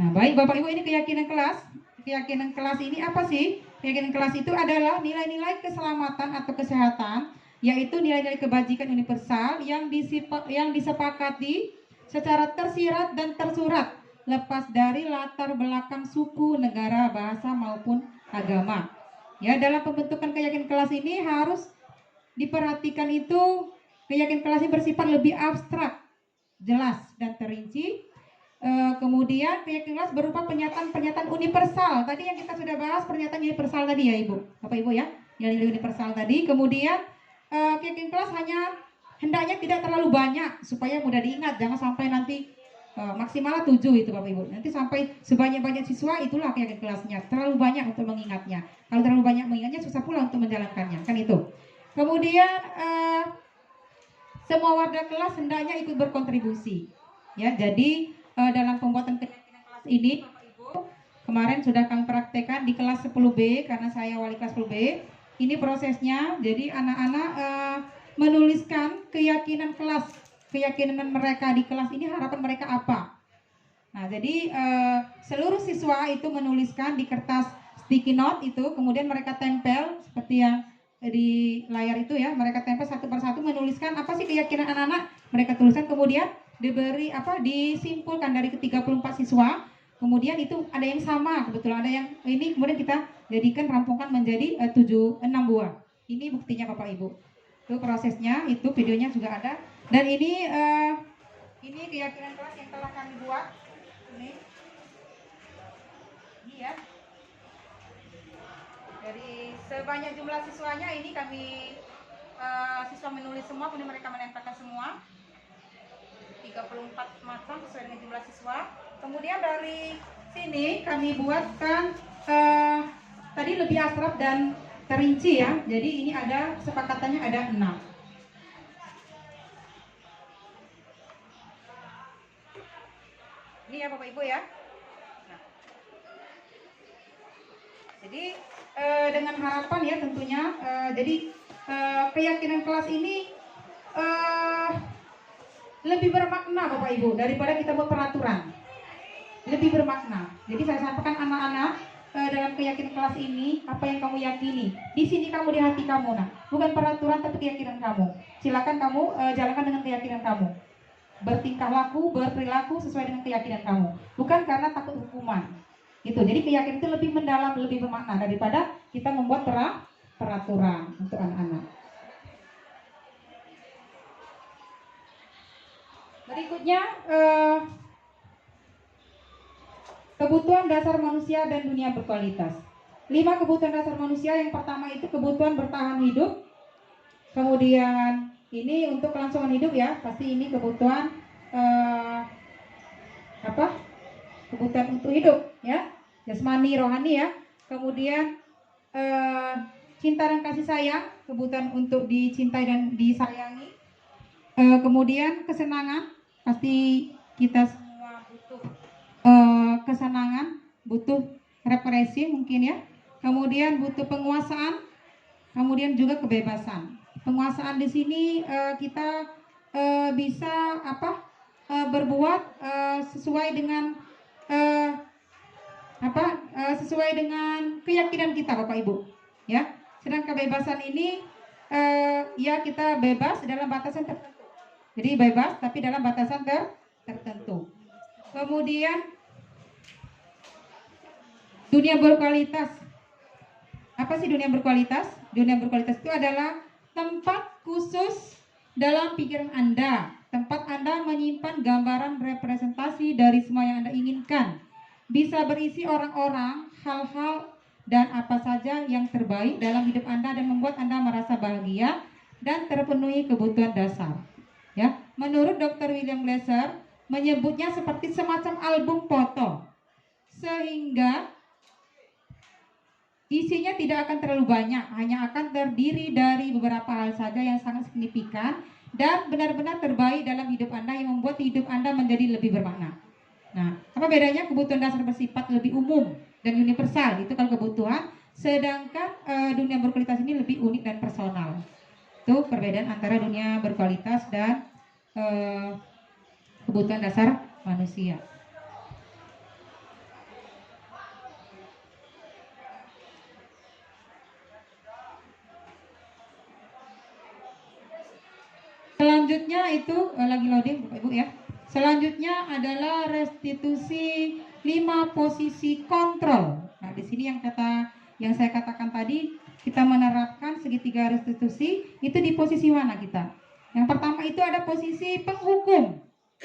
Nah, baik Bapak Ibu, ini keyakinan kelas. Keyakinan kelas ini apa sih? Keyakinan kelas itu adalah nilai-nilai keselamatan atau kesehatan, yaitu nilai-nilai kebajikan universal yang disepakati secara tersirat dan tersurat, lepas dari latar belakang suku, negara, bahasa maupun agama. Ya, dalam pembentukan keyakinan kelas ini harus diperhatikan itu keyakinan kelas ini bersifat lebih abstrak, jelas dan terinci. Kemudian keyakinan kelas berupa pernyataan universal. Tadi yang kita sudah bahas pernyataan universal tadi ya Ibu, Bapak Ibu ya, yang universal tadi. Kemudian keyakinan kelas hendaknya tidak terlalu banyak supaya mudah diingat. Jangan sampai nanti maksimal 7 itu Bapak Ibu. Nanti sampai sebanyak-banyak siswa, itulah keyakinan kelasnya. Terlalu banyak untuk mengingatnya. Kalau terlalu banyak mengingatnya susah pula untuk menjalankannya, kan itu. Kemudian semua warga kelas hendaknya ikut berkontribusi. Ya, jadi dalam pembuatan keyakinan kelas ini Bapak Ibu, kemarin sudah kami praktekkan di kelas 10B karena saya wali kelas 10B. Ini prosesnya, jadi anak-anak menuliskan keyakinan kelas, keyakinan mereka di kelas ini, harapan mereka apa. Nah, jadi seluruh siswa itu menuliskan di kertas sticky note itu, kemudian mereka tempel seperti yang di layar itu ya, mereka tempel satu persatu menuliskan apa sih keyakinan anak-anak, mereka tuliskan, kemudian disimpulkan dari ke-34 siswa. Kemudian itu ada yang sama, kebetulan ada yang ini, kemudian kita jadikan rampungkan menjadi 6 buah. Ini buktinya Bapak Ibu. Itu prosesnya, itu videonya juga ada. Dan ini keyakinan kelas yang telah kami buat. Ini ya. Dari sebanyak jumlah siswanya ini kami siswa menulis semua, kemudian mereka menempelkan semua. 34 macam sesuai dengan jumlah siswa. Kemudian dari sini kami buatkan tadi lebih abstrak dan terinci ya. Jadi ini ada kesepakatannya ada 6. Ini ya Bapak Ibu ya. Nah. Jadi dengan harapan ya tentunya jadi keyakinan kelas ini lebih bermakna Bapak Ibu daripada kita buat peraturan. Lebih bermakna. Jadi saya sampaikan anak-anak dalam keyakinan kelas ini, apa yang kamu yakini. Di sini kamu, di hati kamu. Nah, bukan peraturan tapi keyakinan kamu. Silakan kamu jalankan dengan keyakinan kamu. Bertingkah laku, berperilaku sesuai dengan keyakinan kamu. Bukan karena takut hukuman. Itu. Jadi keyakinan itu lebih mendalam, lebih bermakna daripada kita membuat peraturan untuk anak-anak. Berikutnya kebutuhan dasar manusia dan dunia berkualitas. 5 kebutuhan dasar manusia. Yang pertama itu kebutuhan bertahan hidup. Kemudian ini untuk kelangsungan hidup ya. Pasti ini kebutuhan kebutuhan untuk hidup ya. Jasmani, rohani ya. Kemudian cinta dan kasih sayang, kebutuhan untuk dicintai dan disayangi. Kemudian kesenangan. Pasti kita semua butuh kesenangan, butuh represi mungkin ya. Kemudian butuh penguasaan, kemudian juga kebebasan. Penguasaan di sini kita bisa berbuat sesuai dengan sesuai dengan keyakinan kita Bapak Ibu ya. Sedangkan kebebasan ini ya kita bebas dalam batasan tertentu. Jadi bebas tapi dalam batasan tertentu. Kemudian dunia berkualitas. Apa sih dunia berkualitas? Dunia berkualitas itu adalah tempat khusus dalam pikiran Anda. Tempat Anda menyimpan gambaran representasi dari semua yang Anda inginkan. Bisa berisi orang-orang, hal-hal, dan apa saja yang terbaik dalam hidup Anda dan membuat Anda merasa bahagia dan terpenuhi kebutuhan dasar. Ya, menurut Dr. William Glasser menyebutnya seperti semacam album foto. Sehingga isinya tidak akan terlalu banyak, hanya akan terdiri dari beberapa hal saja yang sangat signifikan dan benar-benar terbaik dalam hidup Anda yang membuat hidup Anda menjadi lebih bermakna. Nah, apa bedanya? Kebutuhan dasar bersifat lebih umum dan universal, itu kalau kebutuhan, sedangkan dunia berkualitas ini lebih unik dan personal. Itu perbedaan antara dunia berkualitas dan kebutuhan dasar manusia. Selanjutnya itu lagi loading Bapak Ibu ya. Selanjutnya adalah restitusi 5 posisi kontrol. Nah, di sini yang saya katakan tadi, kita menerapkan segitiga restitusi itu di posisi mana kita? Yang pertama itu ada posisi penghukum.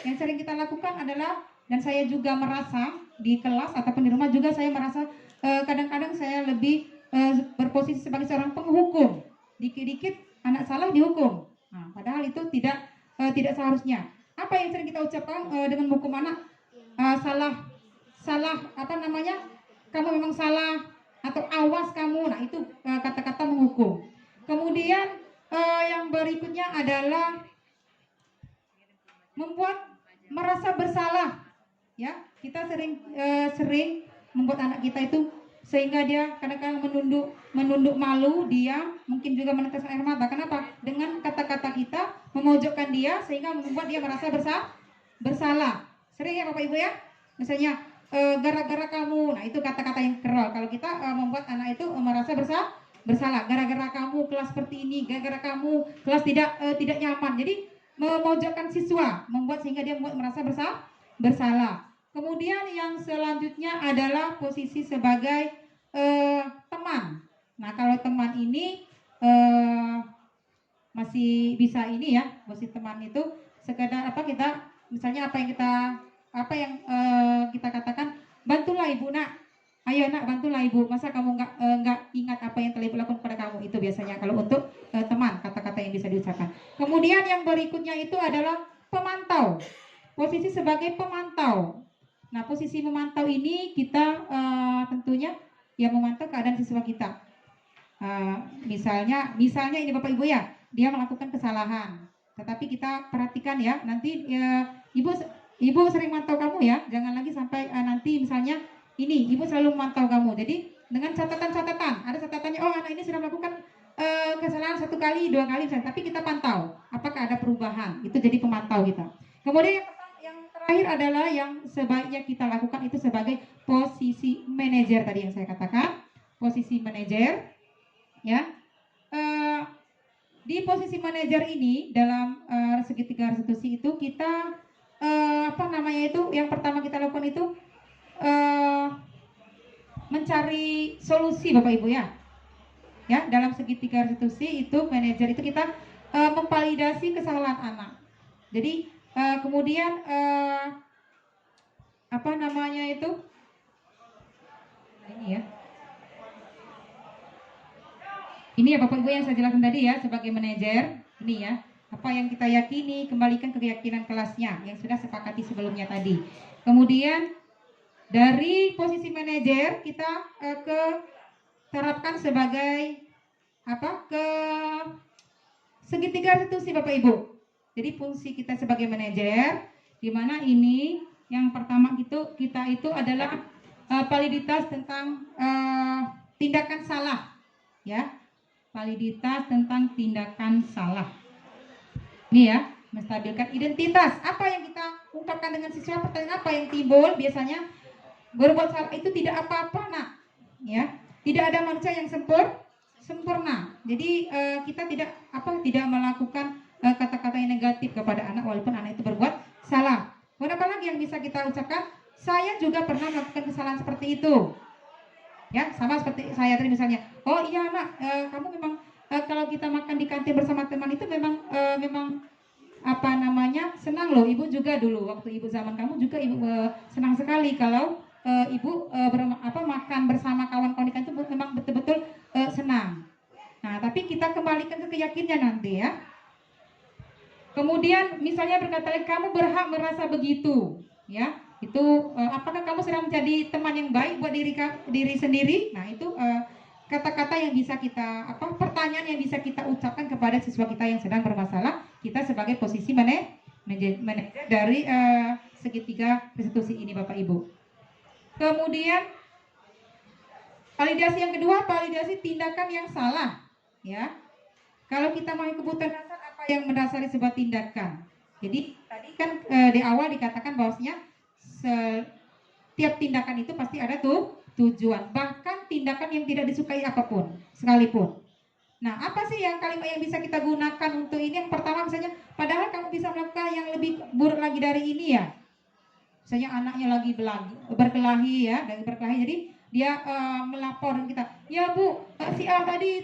Yang sering kita lakukan adalah, dan saya juga merasa di kelas ataupun di rumah juga saya merasa kadang-kadang saya lebih berposisi sebagai seorang penghukum. Dikit-dikit anak salah dihukum. Nah, padahal itu tidak seharusnya. Apa yang sering kita ucapkan dengan hukum anak? Salah apa namanya? Kamu memang salah atau awas kamu. Nah, itu kata-kata menghukum. Kemudian yang berikutnya adalah membuat merasa bersalah. Ya, kita sering membuat anak kita itu sehingga dia kadang-kadang menunduk malu, dia mungkin juga meneteskan air mata. Kenapa? Dengan kata-kata kita memojokkan dia sehingga membuat dia merasa bersalah. Sering ya Bapak Ibu ya? Misalnya gara-gara kamu. Nah, itu kata-kata yang keral. Kalau kita membuat anak itu merasa bersalah. Gara-gara kamu kelas seperti ini, gara-gara kamu kelas tidak nyaman. Jadi memojokkan siswa, membuat sehingga dia merasa bersalah. Kemudian yang selanjutnya adalah posisi sebagai teman. Nah, kalau teman ini masih bisa ini ya, posisi teman itu sekedar apa kita misalnya apa yang kita katakan, bantulah ibu nak, ayo nak bantulah ibu, masa kamu nggak ingat apa yang telah ibu lakukan kepada kamu. Itu biasanya kalau untuk teman, kata-kata yang bisa diucapkan. Kemudian yang berikutnya itu adalah pemantau, posisi sebagai pemantau. Nah, posisi memantau ini kita tentunya ya memantau keadaan siswa kita. Misalnya ini Bapak Ibu ya, dia melakukan kesalahan, tetapi kita perhatikan ya, nanti ibu sering mantau kamu ya, jangan lagi sampai nanti misalnya ini ibu selalu memantau kamu. Jadi dengan catatan-catatan, ada catatannya, oh anak ini sudah melakukan kesalahan 1 kali, 2 kali misalnya, tapi kita pantau apakah ada perubahan. Itu jadi pemantau kita. Kemudian yang terakhir adalah yang sebaiknya kita lakukan itu sebagai posisi manajer tadi yang saya katakan, posisi manajer ya. Di posisi manajer ini dalam segitiga restitusi itu kita yang pertama kita lakukan itu mencari solusi Bapak Ibu ya. Ya, dalam segitiga restitusi itu manajer itu kita memvalidasi kesalahan anak. Jadi kemudian ini ya. Ini ya Bapak Ibu yang saya jelaskan tadi ya, sebagai manajer, ini ya, apa yang kita yakini, kembalikan ke keyakinan kelasnya yang sudah sepakati sebelumnya tadi. Kemudian dari posisi manajer kita terapkan sebagai ke segitiga restitusi Bapak Ibu. Jadi fungsi kita sebagai manajer, di mana ini yang pertama kita itu adalah validitas tentang tindakan salah, ya. Validitas tentang tindakan salah. Ini ya, menstabilkan identitas. Apa yang kita ungkapkan dengan siswa, pertanyaan apa yang timbul biasanya, berbuat salah itu tidak apa-apa nak, ya. Tidak ada manusia yang sempurna. Jadi kita tidak melakukan kata-kata yang negatif kepada anak walaupun anak itu berbuat salah. Kemudian apa lagi yang bisa kita ucapkan? Saya juga pernah melakukan kesalahan seperti itu. Ya, sama seperti saya tadi misalnya. Oh iya nak, kamu memang kalau kita makan di kantin bersama teman itu memang senang loh. Ibu juga dulu waktu ibu zaman kamu juga ibu senang sekali kalau ibu makan bersama kawan-kawan itu memang betul-betul senang. Nah, tapi kita kembalikan ke keyakinannya nanti ya. Kemudian misalnya berkata kamu berhak merasa begitu, ya. Itu apakah kamu sedang menjadi teman yang baik buat diri sendiri? Nah, itu kata-kata yang bisa kita pertanyaan yang bisa kita ucapkan kepada siswa kita yang sedang bermasalah, kita sebagai posisi manajer dari segitiga restitusi ini Bapak Ibu. Kemudian validasi yang kedua, validasi tindakan yang salah, ya. Kalau kita mau kebutuhan dasar, apa yang mendasari sebuah tindakan? Jadi tadi kan di awal dikatakan bahwasanya setiap tindakan itu pasti ada tujuan, bahkan tindakan yang tidak disukai apapun sekalipun. Nah, apa sih yang kalimat yang bisa kita gunakan untuk ini? Yang pertama misalnya, padahal kamu bisa melakukan yang lebih buruk lagi dari ini ya. Misalnya anaknya lagi berkelahi ya, jadi dia melapor kita, ya Bu, si A tadi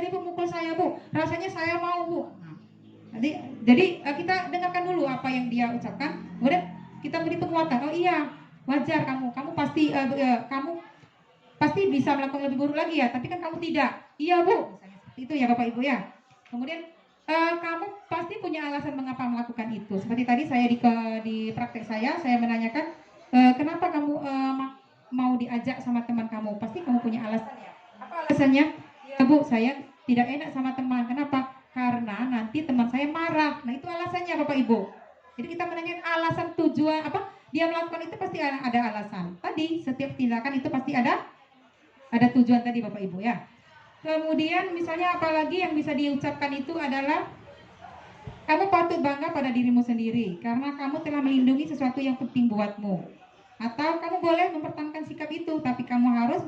pemukul saya Bu, rasanya saya mau Bu. Nah, jadi kita dengarkan dulu apa yang dia ucapkan, kemudian kita beri penguatan. Oh iya, wajar kamu pasti kamu pasti bisa melakukan lebih buruk lagi ya, tapi kan kamu tidak. Iya Bu, misalnya seperti itu ya Bapak Ibu ya. Kemudian kamu pasti punya alasan mengapa melakukan itu. Seperti tadi saya di praktek saya menanyakan kenapa kamu mau diajak sama teman kamu. Pasti kamu punya alasan ya. Apa alasannya? Ya Bu, saya tidak enak sama teman. Kenapa? Karena nanti teman saya marah. Nah, itu alasannya Bapak Ibu. Jadi kita menanyakan alasan tujuan dia melakukan itu pasti ada alasan. Tadi setiap tindakan itu pasti ada tujuan tadi Bapak Ibu ya. Kemudian misalnya apalagi yang bisa diucapkan itu adalah kamu patut bangga pada dirimu sendiri karena kamu telah melindungi sesuatu yang penting buatmu. Atau kamu boleh mempertahankan sikap itu, tapi kamu harus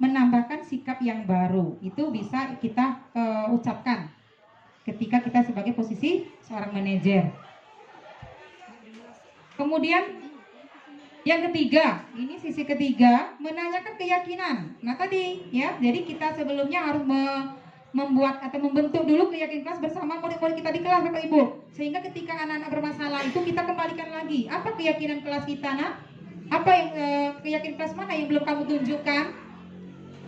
menambahkan sikap yang baru. Itu bisa kita ucapkan ketika kita sebagai posisi seorang manajer. Kemudian yang ketiga, ini sisi ketiga, menanyakan keyakinan. Nah tadi ya, jadi kita sebelumnya harus membuat atau membentuk dulu keyakinan kelas bersama murid-murid kita di kelas Bapak Ibu. Sehingga ketika anak-anak bermasalah itu kita kembalikan lagi. Apa keyakinan kelas kita nak? Apa yang keyakinan kelas mana yang belum kamu tunjukkan?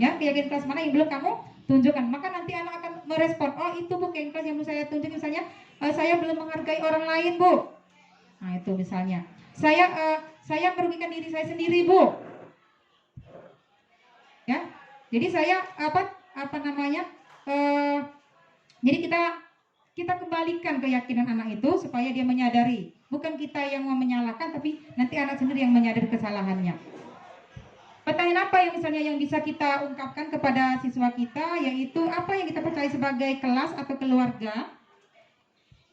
Ya, keyakinan kelas mana yang belum kamu tunjukkan? Maka nanti anak akan merespon. Oh itu Bu, keyakinan kelas yang belum saya tunjukin. Misalnya saya belum menghargai orang lain Bu. Nah itu misalnya. Saya merugikan diri saya sendiri Bu. Ya, jadi saya jadi kita kembalikan keyakinan anak itu supaya dia menyadari. Bukan kita yang mau menyalahkan, tapi nanti anak sendiri yang menyadari kesalahannya. Pertanyaan apa yang misalnya yang bisa kita ungkapkan kepada siswa kita, yaitu apa yang kita percaya sebagai kelas atau keluarga.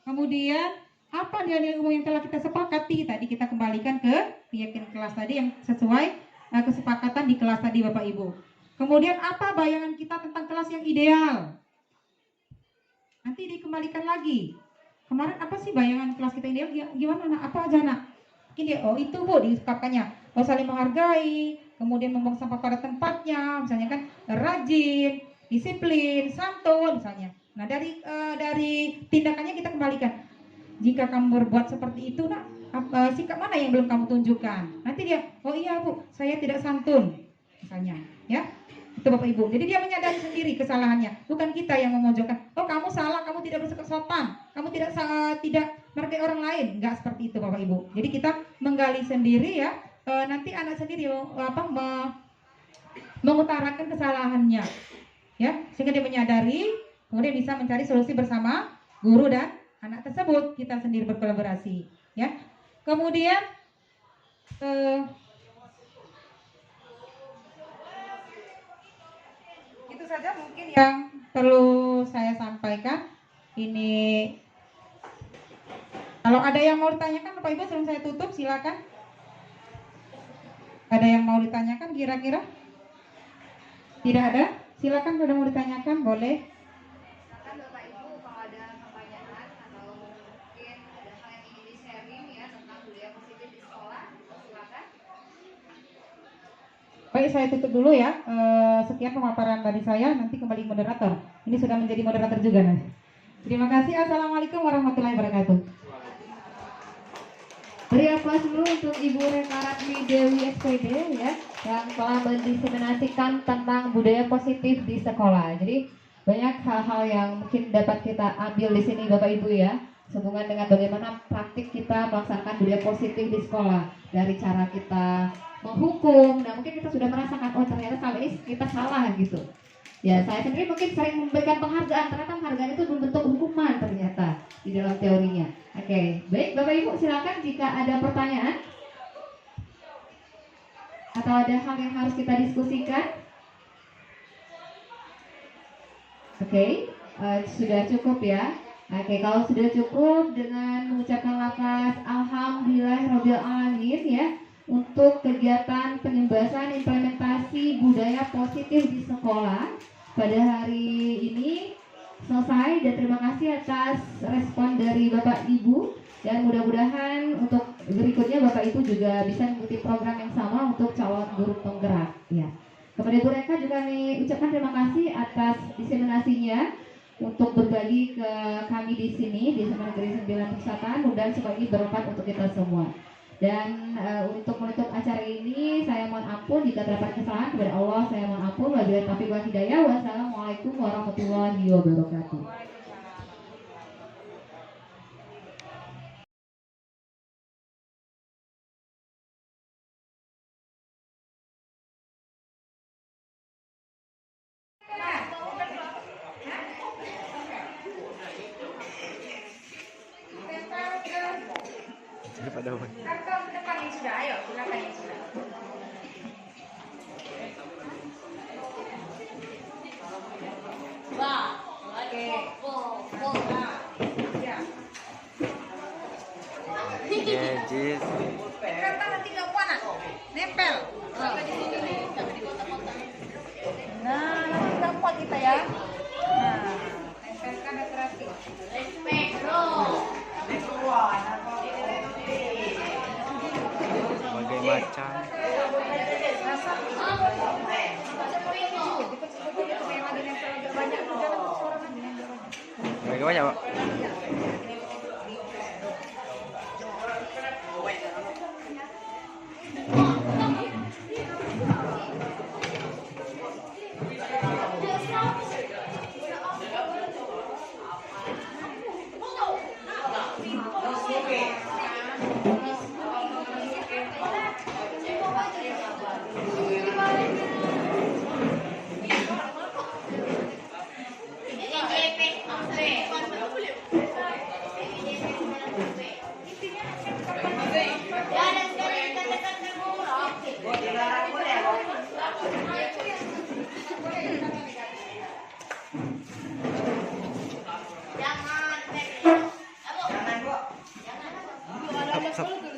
Kemudian apa nilai-nilai umum yang telah kita sepakati, tadi kita kembalikan ke keyakinan kelas tadi yang sesuai kesepakatan di kelas tadi Bapak Ibu. Kemudian apa bayangan kita tentang kelas yang ideal, nanti dikembalikan lagi. Kemarin apa sih bayangan kelas kita ideal, gimana nak, apa aja nak? Ini itu Bu diungkapkannya, saling menghargai, kemudian membuang sampah pada tempatnya, misalnya kan rajin, disiplin, santun misalnya. Nah dari tindakannya kita kembalikan. Jika kamu berbuat seperti itu nak, sikap mana yang belum kamu tunjukkan? Nanti dia, oh iya Bu, saya tidak santun misalnya, ya. Itu Bapak Ibu. Jadi dia menyadari sendiri kesalahannya, bukan kita yang memojokkan. Oh kamu salah, kamu tidak bersikap sopan, kamu tidak menghargai orang lain. Enggak seperti itu Bapak Ibu. Jadi kita menggali sendiri ya. Nanti anak sendiri mengutarakan kesalahannya, ya, sehingga dia menyadari, kemudian bisa mencari solusi bersama guru dan anak tersebut. Kita sendiri berkolaborasi, ya. Kemudian itu saja mungkin yang perlu saya sampaikan. Ini kalau ada yang mau ditanyakan Bapak Ibu sebelum saya tutup, silakan. Ada yang mau ditanyakan kira-kira? Tidak ada? Silakan kalau mau ditanyakan boleh. Silakan Bapak Ibu kalau ada pertanyaan atau mungkin ada hal yang ingin di-sharing ya tentang budaya positif di sekolah, silakan. Baik, saya tutup dulu ya. Sekian pemaparan dari saya. Nanti kembali moderator. Ini sudah menjadi moderator juga nih. Terima kasih. Assalamualaikum warahmatullahi wabarakatuh. Beri aplaus dulu untuk Ibu Rekaratmi Dewi SPD ya yang telah mendiseminasikan tentang budaya positif di sekolah. Jadi banyak hal-hal yang mungkin dapat kita ambil di sini Bapak Ibu ya, sehubungan dengan bagaimana praktik kita melaksanakan budaya positif di sekolah, dari cara kita menghukum. Nah mungkin kita sudah merasakan oh ternyata selama ini kita salah gitu. Ya saya sendiri mungkin sering memberikan penghargaan, ternyata penghargaan itu membentuk hukuman ternyata di dalam teorinya. Oke, baik Bapak Ibu silakan jika ada pertanyaan atau ada hal yang harus kita diskusikan. Oke, sudah cukup ya. Oke, kalau sudah cukup dengan mengucapkan lafaz Alhamdulillahirabbil alamin ya untuk kegiatan penyembasan implementasi budaya positif di sekolah pada hari ini selesai, dan terima kasih atas respon dari Bapak Ibu, dan mudah-mudahan untuk berikutnya Bapak Ibu juga bisa mengikuti program yang sama untuk calon guru penggerak ya. Kepada Ibu Reka juga kami ucapkan terima kasih atas diseminasinya untuk berbagi ke kami di sini di SMA Negeri 9 Pusatan. Mudah-mudahan semua ini bermanfaat untuk kita semua. Dan untuk menutup acara ini saya mohon ampun jika terdapat kesalahan, kepada Allah saya mohon ampun. Wabillahi taufiq wal hidayah. Wassalamualaikum warahmatullahi wabarakatuh. Nempel. Nah, nanti kuat kita ya. Nah, tempelkan hati-hati. Berbagai macam. Berbagai banyak, Pak. Jangan.